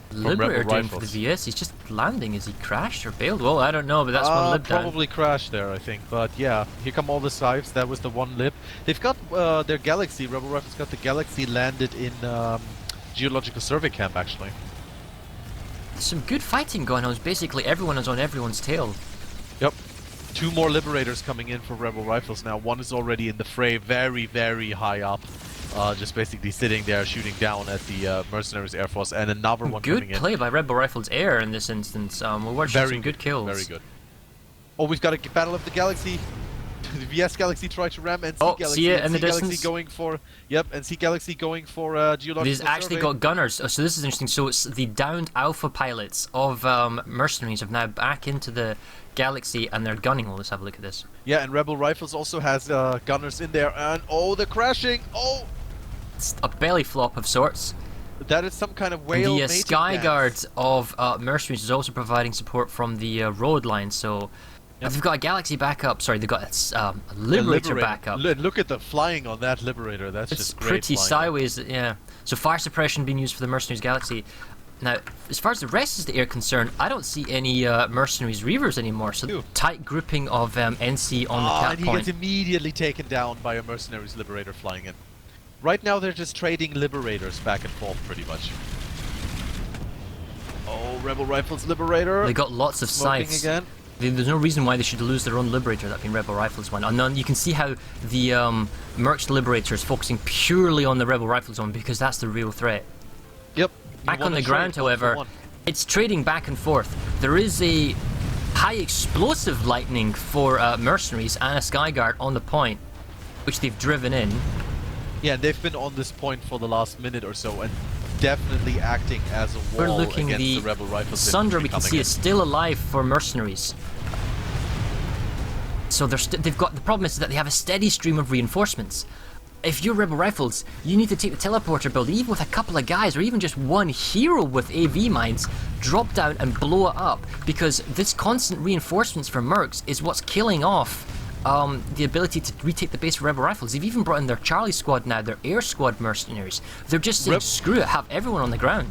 from Liberator Rebel doing for the Rifles. VS? He's just landing. Is he crashed or bailed? Well, I don't know, but that's one lib down. Probably crashed there, I think. But yeah, here come all the Scythes. That was the one lib. They've got their Galaxy. Rebel Rifles got the Galaxy landed in Geological Survey Camp, actually. There's some good fighting going on. Basically, everyone is on everyone's tail. Yep. 2 more Liberators coming in for Rebel Rifles now. One is already in the fray, very, very high up. Just basically sitting there shooting down at the Mercenaries Air Force, and another one Good coming in. play by Rebel Rifles Air in this instance. We're watching some good kills. Very good. Oh, we've got a Battle of the Galaxy. The VS Galaxy tried to ram NC Oh, Galaxy. see it NC in the Galaxy distance? going for... Yep, NC Galaxy going for geological These actually survey. got gunners. So this is interesting. So it's the downed alpha pilots of Mercenaries have now back into the Galaxy and they're gunning. Well, let's have a look at this. Yeah, and Rebel Rifles also has gunners in there. And oh, they're crashing! Oh! It's a belly flop of sorts. That is some kind of whale The mating Sky dance. Guard of Mercenaries is also providing support from the road line. So they've got a Galaxy backup. Sorry, they've got a Liberator backup. Look at the flying on that Liberator. That's It's just great pretty flying. sideways, yeah. So fire suppression being used for the Mercenaries Galaxy. Now, as far as the rest of the air concerned, I don't see any Mercenaries Reavers anymore. So Ew. tight grouping of NC on the cap and he point. gets immediately taken down by a Mercenaries Liberator flying in. Right now they're just trading Liberators back and forth pretty much. Oh, Rebel Rifles Liberator. They got lots of smoking sights. again. There's no reason why they should lose their own Liberator, that being Rebel Rifles one. And then you can see how the Mercs Liberator is focusing purely on the Rebel Rifles one because that's the real threat. Yep. Back on the ground, however, it's trading back and forth. There is a high explosive lightning for Mercenaries and a Skyguard on the point, which they've driven in. Yeah, they've been on this point for the last minute or so and definitely acting as a We're wall looking against the the Rebel Rifles. Sunder we can coming see in. is still alive for Mercenaries. So they've got the problem is that they have a steady stream of reinforcements. If you're Rebel Rifles, you need to take the teleporter building, even with a couple of guys, or even just one hero with AV mines, drop down and blow it up, because this constant reinforcements for Mercs is what's killing off the ability to retake the base for Rebel Rifles. They've even brought in their Charlie squad now, their air squad mercenaries. They're just saying, screw it, have everyone on the ground.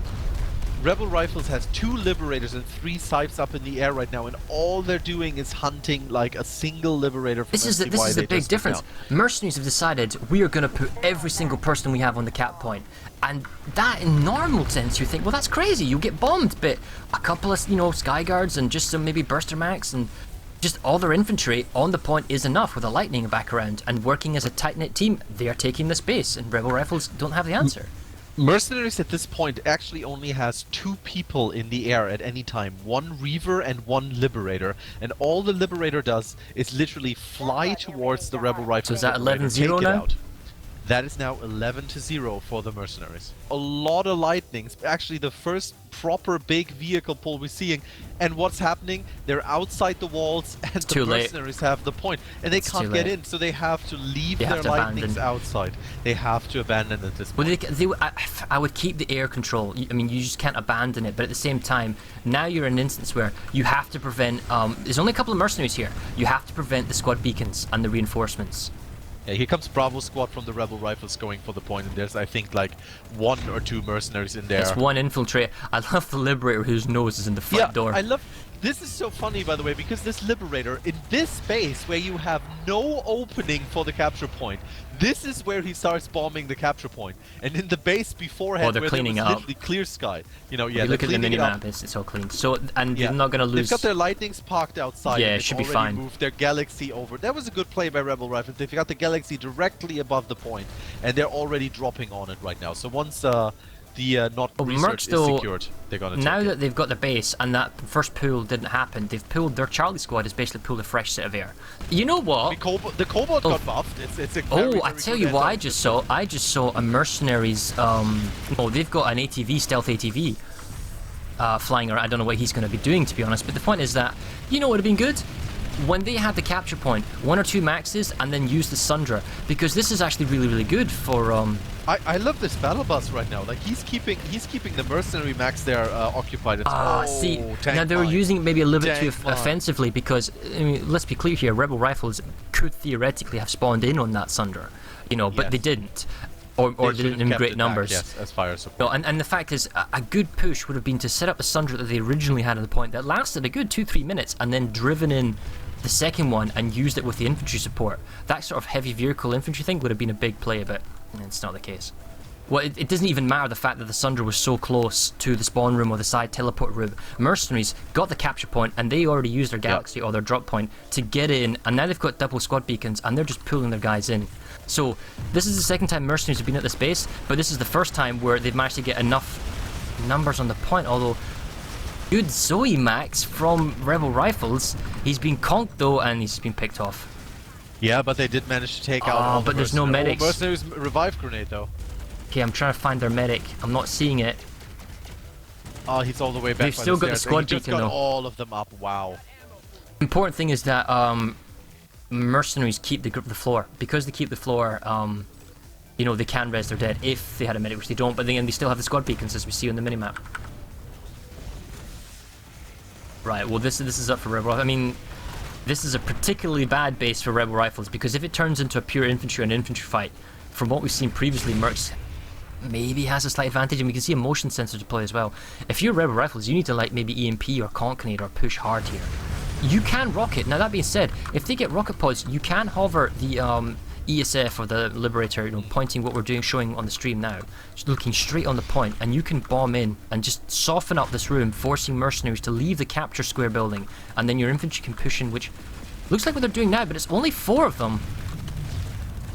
Rebel Rifles has 2 Liberators and 3 Scythes up in the air right now, and all they're doing is hunting like a single Liberator from This is the big difference. Mercenaries have decided we are going to put every single person we have on the cap point, and that in normal sense you think, well, that's crazy, you get bombed, but a couple of Sky Guards and just some maybe Burster Max and just all their infantry on the point is enough with a lightning back around, and working as a tight-knit team, they are taking the space, and Rebel Rifles don't have the answer. Mercenaries at this point actually only has 2 people in the air at any time. 1 Reaver and 1 Liberator. And all the Liberator does is literally fly towards the Rebel Rifles. So is that Liberator, 11-0 take it now? out. That is now 11-0 for the Mercenaries. A lot of lightnings. Actually, the first proper big vehicle pull we're seeing. And what's happening? They're outside the walls, and the too late. Mercenaries have the point. And they It's can't too get late. in, so they have to leave They their have to lightnings abandon. outside. They have to abandon at this point. Well, I would keep the air control. I mean, you just can't abandon it. But at the same time, now you're in an instance where you have to prevent. There's only a couple of mercenaries here. You have to prevent the squad beacons and the reinforcements. Yeah, here comes Bravo squad from the Rebel Rifles going for the point, and there's, I think, like 1 or 2 mercenaries in there. It's one infiltrate. I love the Liberator whose nose is in the front door. I love... This is so funny, by the way, because this Liberator, in this space where you have no opening for the capture point, this is where he starts bombing the capture point. And in the base beforehand, they're where cleaning there it was up. literally clear sky. You know, If yeah, you look at the cleaning it up. minimap, it's all clean. So, and Yeah. you're not going to lose. They've got their lightnings parked outside. Yeah, and it they've should be already fine. moved their Galaxy over. That was a good play by Rebel Rifles. They've got the Galaxy directly above the point, and they're already dropping on it right now. So once the not research Mercs, though, is secured, they're gonna now take that it. they've got the base and that first pull didn't happen, they've pulled their Charlie squad has basically pulled a fresh set of air. You know what? The Cobalt got buffed. It's a very, I very tell good you what end I up. just saw. I just saw a mercenaries. They've got an ATV, stealth ATV, flying around. I don't know what he's going to be doing, to be honest. But the point is that, you know, what would have been good when they had the capture point, 1 or 2 maxes, and then use the Sundra, because this is actually really, really good for. I love this battle bus right now. Like he's keeping the mercenary max there occupied. It's, See, tank now they were mine. using it maybe a little bit too Tank mine. offensively because, I mean, let's be clear here, Rebel Rifles could theoretically have spawned in on that Sunder, you know, but Yes. they didn't. Or They they should didn't have in kept great it back, numbers. yes, as fire support. No, and the fact is, a good push would have been to set up a Sunder that they originally had at the point that lasted a good 2-3 minutes and then driven in the second one and used it with the infantry support. That sort of heavy vehicle infantry thing would have been a big play, but it's not the case. Well, it doesn't even matter the fact that the Sunder was so close to the spawn room or the side teleport room. Mercenaries got the capture point and they already used their Galaxy or their drop point to get in, and now they've got double squad beacons and they're just pulling their guys in. So this is the second time Mercenaries have been at this base, but this is the first time where they've managed to get enough numbers on the point, although Good Zoe Max from Rebel Rifles. He's been conked though, and he's been picked off. Yeah, but they did manage to take out all the but there's no medics. Mercenaries revive grenade though. Okay, I'm trying to find their medic. I'm not seeing it. Oh, he's all the way back. They've still got the squad He just beacon got though. all of them up. Wow. Important thing is that mercenaries keep the floor. Because they keep the floor, you know, they can res their dead if they had a medic, which they don't, but then they still have the squad beacons as we see on the minimap. Right, well this is up for Rebel. I mean, this is a particularly bad base for Rebel Rifles, because if it turns into a pure infantry and infantry fight, from what we've seen previously, Mercs maybe has a slight advantage, and we can see a motion sensor deploy as well. If you're Rebel Rifles, you need to like maybe EMP or Concanade or push hard here. You can rocket. Now that being said, if they get rocket pods, you can hover the ESF or the Liberator, you know, pointing what we're doing, showing on the stream now, just looking straight on the point, and you can bomb in and just soften up this room, forcing mercenaries to leave the capture square building, and then your infantry can push in, which looks like what they're doing now, but it's only 4 of them.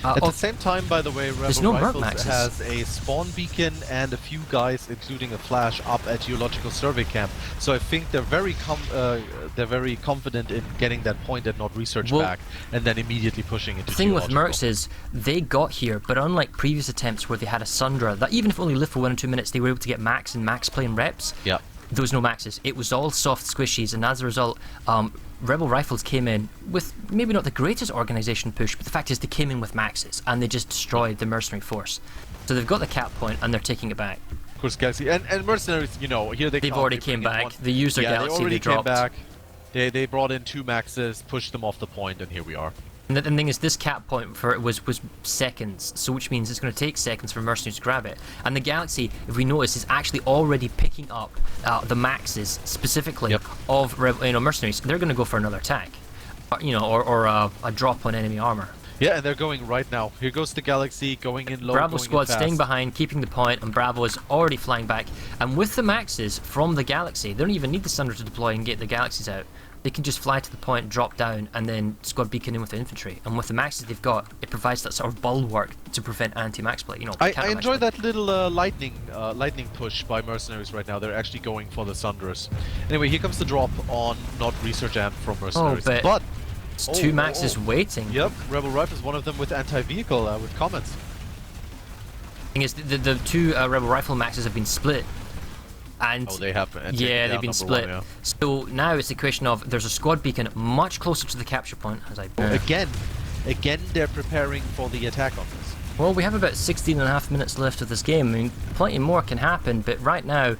At the same time, by the way, Rebel no Rifles Merc has a spawn beacon and a few guys, including a flash, up at Geological Survey Camp. So I think they're very confident in getting that point and not research back, and then immediately pushing into The thing with Geological. Mercs is they got here, but unlike previous attempts where they had a Sundra, that even if only lived for 1 or 2 minutes, they were able to get max and max play and reps. Yeah. There was no maxes. It was all soft squishies, and as a result, Rebel Rifles came in with maybe not the greatest organization push, but the fact is they came in with maxes, and they just destroyed the mercenary force. So they've got the cap point, and they're taking it back. Of course, Galaxy and Mercenaries, you know, here They've already came back. They used their Galaxy, they already they dropped. came back. They brought in 2 maxes, pushed them off the point, and here we are. And the thing is, this cap point for it was seconds, so which means it's going to take seconds for mercenaries to grab it. And the Galaxy, if we notice, is actually already picking up the maxes specifically of mercenaries. They're going to go for another attack, or a drop on enemy armor. Yeah, and they're going right now. Here goes the Galaxy, going in low. Bravo going squad in fast. staying behind, keeping the point, and Bravo is already flying back. And with the maxes from the Galaxy, they don't even need the Sunder to deploy and get the Galaxies out. They can just fly to the point, drop down, and then squad beacon in with the infantry. And with the maxes they've got, it provides that sort of bulwark to prevent anti-max play. I enjoy that little lightning push by Mercenaries right now. They're actually going for the Sunders. Anyway, here comes the drop on not research amp from Mercenaries. But it's 2 maxes waiting. Yep, Rebel Rifles, one of them with anti-vehicle with comments. Thing is, the 2 Rebel Rifle maxes have been split. And they have. Yeah, they've been split. So now it's a question of there's a squad beacon much closer to the capture point. As I Again, they're preparing for the attack on this. Well, we have about 16.5 minutes left of this game. I mean, plenty more can happen, but right now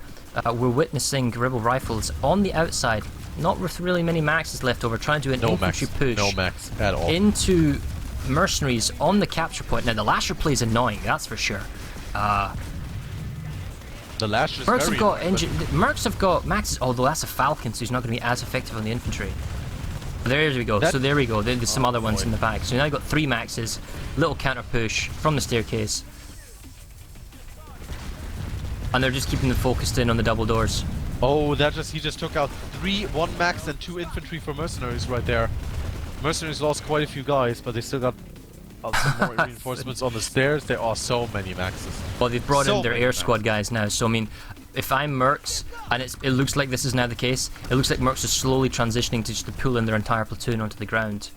we're witnessing Rebel Rifles on the outside, not with really many maxes left over, trying to do an infantry push. No max at all. Into mercenaries on the capture point. Now the Lasher play is annoying, that's for sure. The Lash is Mercs have got maxes, although that's a Falcon, so he's not going to be as effective on the infantry. There we go. So there we go. There's some other ones in the back. So now you've got 3 maxes, little counter push from the staircase, and they're just keeping them focused in on the double doors. Oh, he just took out 1 max and 2 infantry for Mercenaries right there. Mercenaries lost quite a few guys, but they still got some more reinforcements on the stairs. There are so many maxes. Well, they've brought in their air squad guys now, so I mean, if I'm Mercs, and it looks like this is now the case, it looks like Mercs are slowly transitioning to just to pull in their entire platoon onto the ground.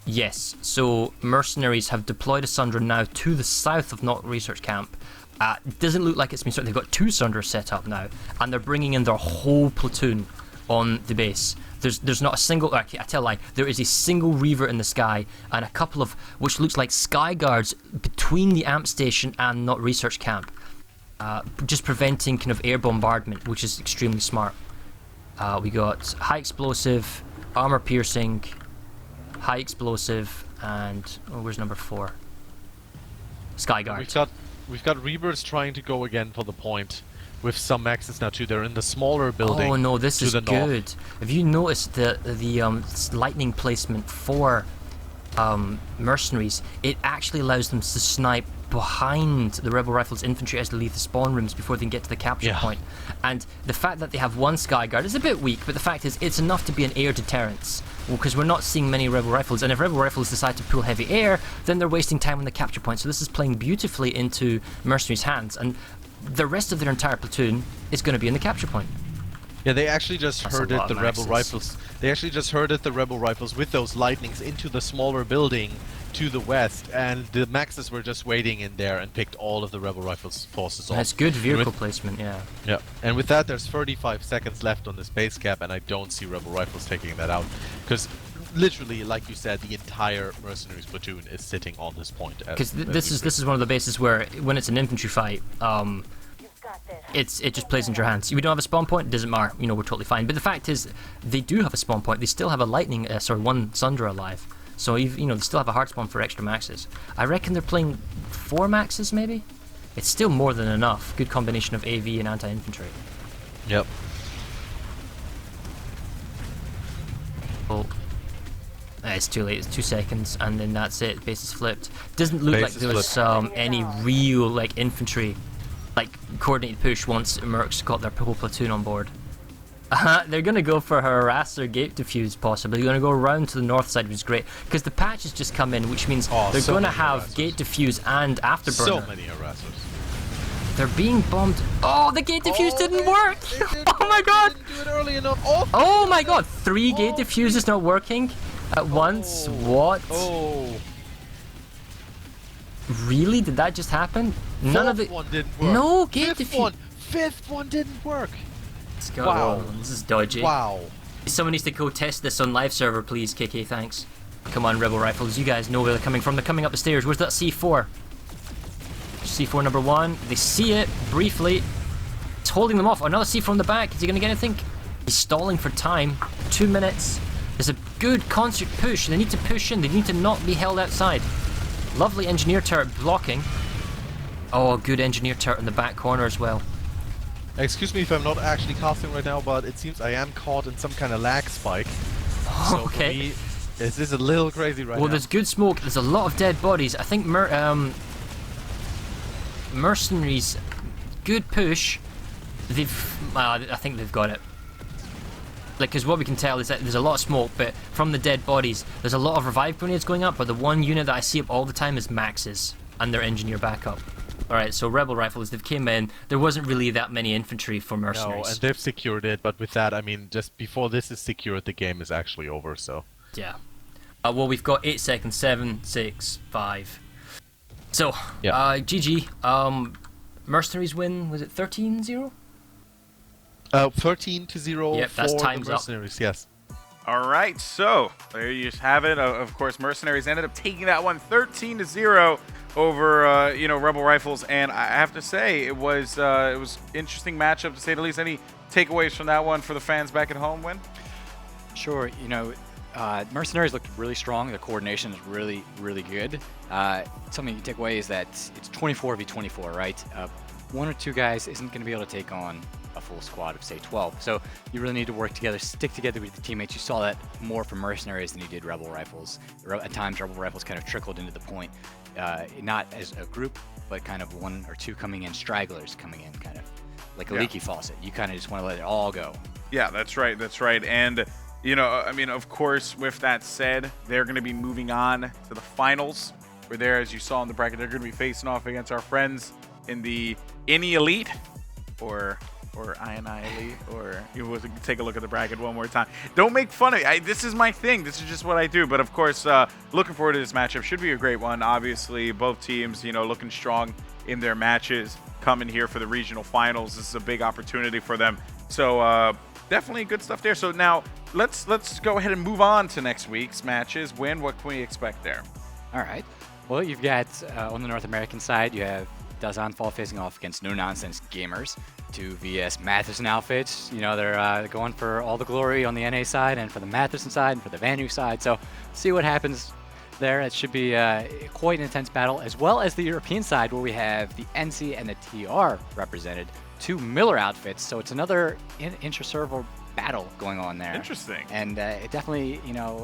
Yes, so Mercenaries have deployed a Sundra now to the south of Not Research Camp. It doesn't look like it's been they've got 2 Sundras set up now, and they're bringing in their whole platoon on the base. There's not a single, actually I tell a lie, there is a single Reaver in the sky and a couple of, which looks like Sky Guards between the amp station and Not Research Camp. Just preventing kind of air bombardment, which is extremely smart. We got high explosive, armor piercing, high explosive, and where's number 4? Sky Guard. We've got Reavers trying to go again for the point. With some maxes now too, they're in the smaller building. Oh no, this is good. North. Have you noticed the lightning placement for mercenaries? It actually allows them to snipe behind the Rebel Rifles infantry as they leave the spawn rooms before they can get to the capture point. And the fact that they have 1 Sky Guard is a bit weak, but the fact is it's enough to be an air deterrence. Because we're not seeing many Rebel Rifles, and if Rebel Rifles decide to pull heavy air, then they're wasting time on the capture point. So this is playing beautifully into mercenaries' hands, and the rest of their entire platoon is going to be in the capture point. Yeah, they actually just That's a herded lot the of rebel maxes. rifles. They actually just herded the rebel rifles with those lightnings into the smaller building to the west, and the maxes were just waiting in there and picked all of the rebel rifles forces off. That's good And vehicle with- placement, yeah. Yeah, and with that, there's 35 seconds left on this base cap, and I don't see rebel rifles taking that out, because literally, like you said, the entire mercenaries platoon is sitting on this point. Because this is one of the bases where when it's an infantry fight, it just plays into your hands. We don't have a spawn point, it doesn't matter. You know, we're totally fine. But the fact is, they do have a spawn point. They still have a lightning, one Sundra alive. So you know, they still have a hard spawn for extra maxes. I reckon they're playing 4 maxes maybe. It's still more than enough. Good combination of AV and anti-infantry. Yep. Well, it's too late. It's 2 seconds, and then that's it. Base is flipped. Doesn't look Base like is there was any real like infantry, like coordinated push once Mercs got their whole platoon on board. They're gonna go for harasser gate defuse possibly. They're gonna go around to the north side, which is great because the patch has just come in, which means they're so gonna many have harassers. gate defuse and afterburner. So many harassers. They're being bombed. Oh, the gate defuse didn't work! Oh my god! Didn't do it early enough. Oh my god! 3 gate diffusers not working at once. What? Oh. Really? Did that just happen? None of Fourth it. one didn't work. No gate Fifth defuse. one. Fifth one didn't work. Let's go. Wow. This is dodgy. Wow. Someone needs to go test this on live server, please. KK, thanks. Come on, Rebel Rifles. You guys know where they're coming from. They're coming up the stairs. Where's that C4? C4 number 1. They see it briefly. It's holding them off. Another C4 in the back. Is he going to get anything? He's stalling for time. 2 minutes. There's a good concert push. They need to push in. They need to not be held outside. Lovely engineer turret blocking. Oh, good engineer turret in the back corner as well. Excuse me if I'm not actually casting right now, but it seems I am caught in some kind of lag spike. So Okay. for me, this is a little crazy right Well, now. there's good smoke. There's a lot of dead bodies. I think Mercenaries, good push. I think they've got it. Like, because what we can tell is that there's a lot of smoke, but from the dead bodies, there's a lot of revive grenades going up. But the one unit that I see up all the time is Maxes and their engineer backup. All right, so Rebel Rifles, they've came in. There wasn't really that many infantry for No, Mercenaries. and they've secured it, but with that, I mean, just before this is secured, the game is actually over, so. Yeah. Well, we've got 8 seconds. 7, 6, 5. So, Yeah. GG. Mercenaries win, was it 13-0? 13-0 Yep, for that's the time's up. Mercenaries, yes. All right, so there you just have it. Of course, Mercenaries ended up taking that one 13-0 over Rebel Rifles, and I have to say it was interesting matchup to say the least. Any takeaways from that one for the fans back at home? Win? Sure, Mercenaries looked really strong. The coordination is really, really good. Something you take away is that it's 24v24, right? 1 or 2 guys isn't going to be able to take on a full squad of, say, 12. So you really need to work together, stick together with the teammates. You saw that more from Mercenaries than you did Rebel Rifles. At times, Rebel Rifles kind of trickled into the point, not as a group, but kind of 1 or 2 coming in, stragglers coming in, kind of like a leaky faucet. You kind of just want to let it all go. Yeah, that's right. That's right. And of course, with that said, they're going to be moving on to the finals. We're there, as you saw in the bracket. They're going to be facing off against our friends in the INI Elite, or INI Elite, or you will take a look at the bracket one more time. Don't make fun of it. This is my thing. This is just what I do. But of course, looking forward to this matchup. Should be a great one. Obviously, both teams, looking strong in their matches, coming here for the regional finals. This is a big opportunity for them. So definitely good stuff there. So now let's go ahead and move on to next week's matches. Win, what can we expect there? All right. Well, you've got on the North American side, you have Dazanfall facing off against No Nonsense Gamers, 2 VS Matheson outfits. They're going for all the glory on the NA side and for the Matheson side and for the Vanu side. So see what happens there. It should be quite an intense battle, as well as the European side where we have the NC and the TR represented. 2 Miller outfits. So it's another intra-server battle going on there. Interesting. And it definitely,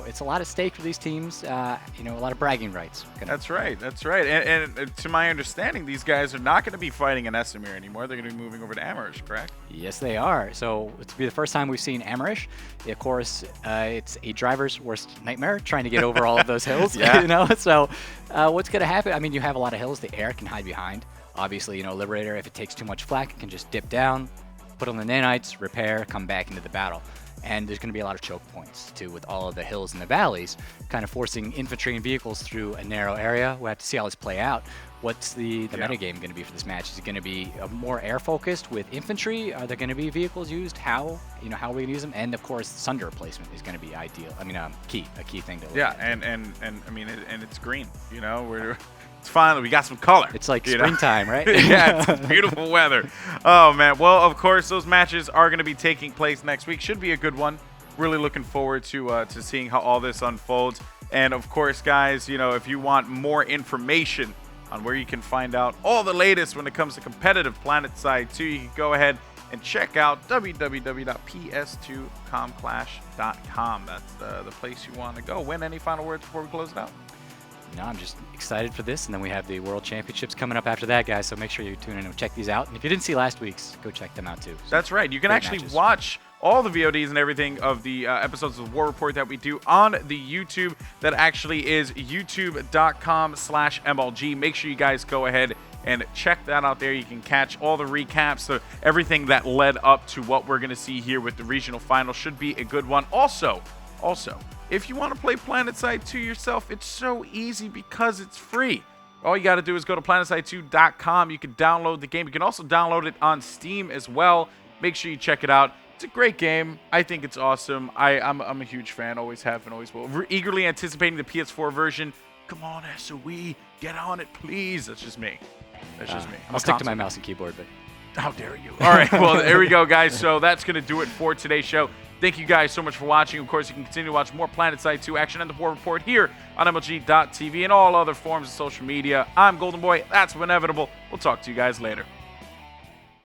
it's a lot at stake for these teams. A lot of bragging rights. That's right. That's right. And to my understanding, these guys are not going to be fighting in Esamir anymore. They're going to be moving over to Amherst, correct? Yes, they are. So it's be the first time we've seen Amherst. Of course, it's a driver's worst nightmare trying to get over all of those hills. Yeah. So what's going to happen? I mean, you have a lot of hills the air can hide behind. Obviously, Liberator, if it takes too much flak, it can just dip down. put on the nanites, repair, come back into the battle. And there's going to be a lot of choke points too, with all of the hills and the valleys, kind of forcing infantry and vehicles through a narrow area. We'll have to see how this play out. What's the metagame going to be for this match? Is it going to be more air focused with infantry? Are there going to be vehicles used? How are we going to use them? And of course, sunder replacement is going to be ideal. I mean, a key thing to look at. And I mean, and it's green. You know, it's finally we got some color. It's like springtime, right? Yeah, it's beautiful weather. Oh man. Well, of course, those matches are going to be taking place next week. Should be a good one. Really looking forward to seeing how all this unfolds. And of course, guys, you know, if you want more information on where you can find out all the latest when it comes to competitive PlanetSide 2, you can go ahead and check out www.ps2comclash.com. That's the place you want to go. Win, any final words before we close it out? No, I'm just excited for this, and then we have the World Championships coming up after that, guys. So make sure you tune in and check these out. And if you didn't see last week's, go check them out too. So that's right. You can actually watch all the VODs and everything of the episodes of the War Report that we do on the YouTube. That actually is youtube.com/MLG. Make sure you guys go ahead and check that out there. You can catch all the recaps, so everything that led up to what we're going to see here with the regional final. Should be a good one. Also, if you want to play PlanetSide 2 yourself, it's so easy because it's free. All you got to do is go to planetside2.com. You can download the game. You can also download it on Steam as well. Make sure you check it out. It's a great game. I think it's awesome. I'm a huge fan. Always have and always will. We're eagerly anticipating the PS4 version. Come on, SOE. Get on it, please. That's just me. That's just me. I'll stick to my mouse and keyboard, but how dare you? All right, well, there we go, guys. So that's going to do it for today's show. Thank you guys so much for watching. Of course, you can continue to watch more PlanetSide 2 action and the War Report here on MLG.TV and all other forms of social media. I'm Golden Boy. That's inevitable. We'll talk to you guys later.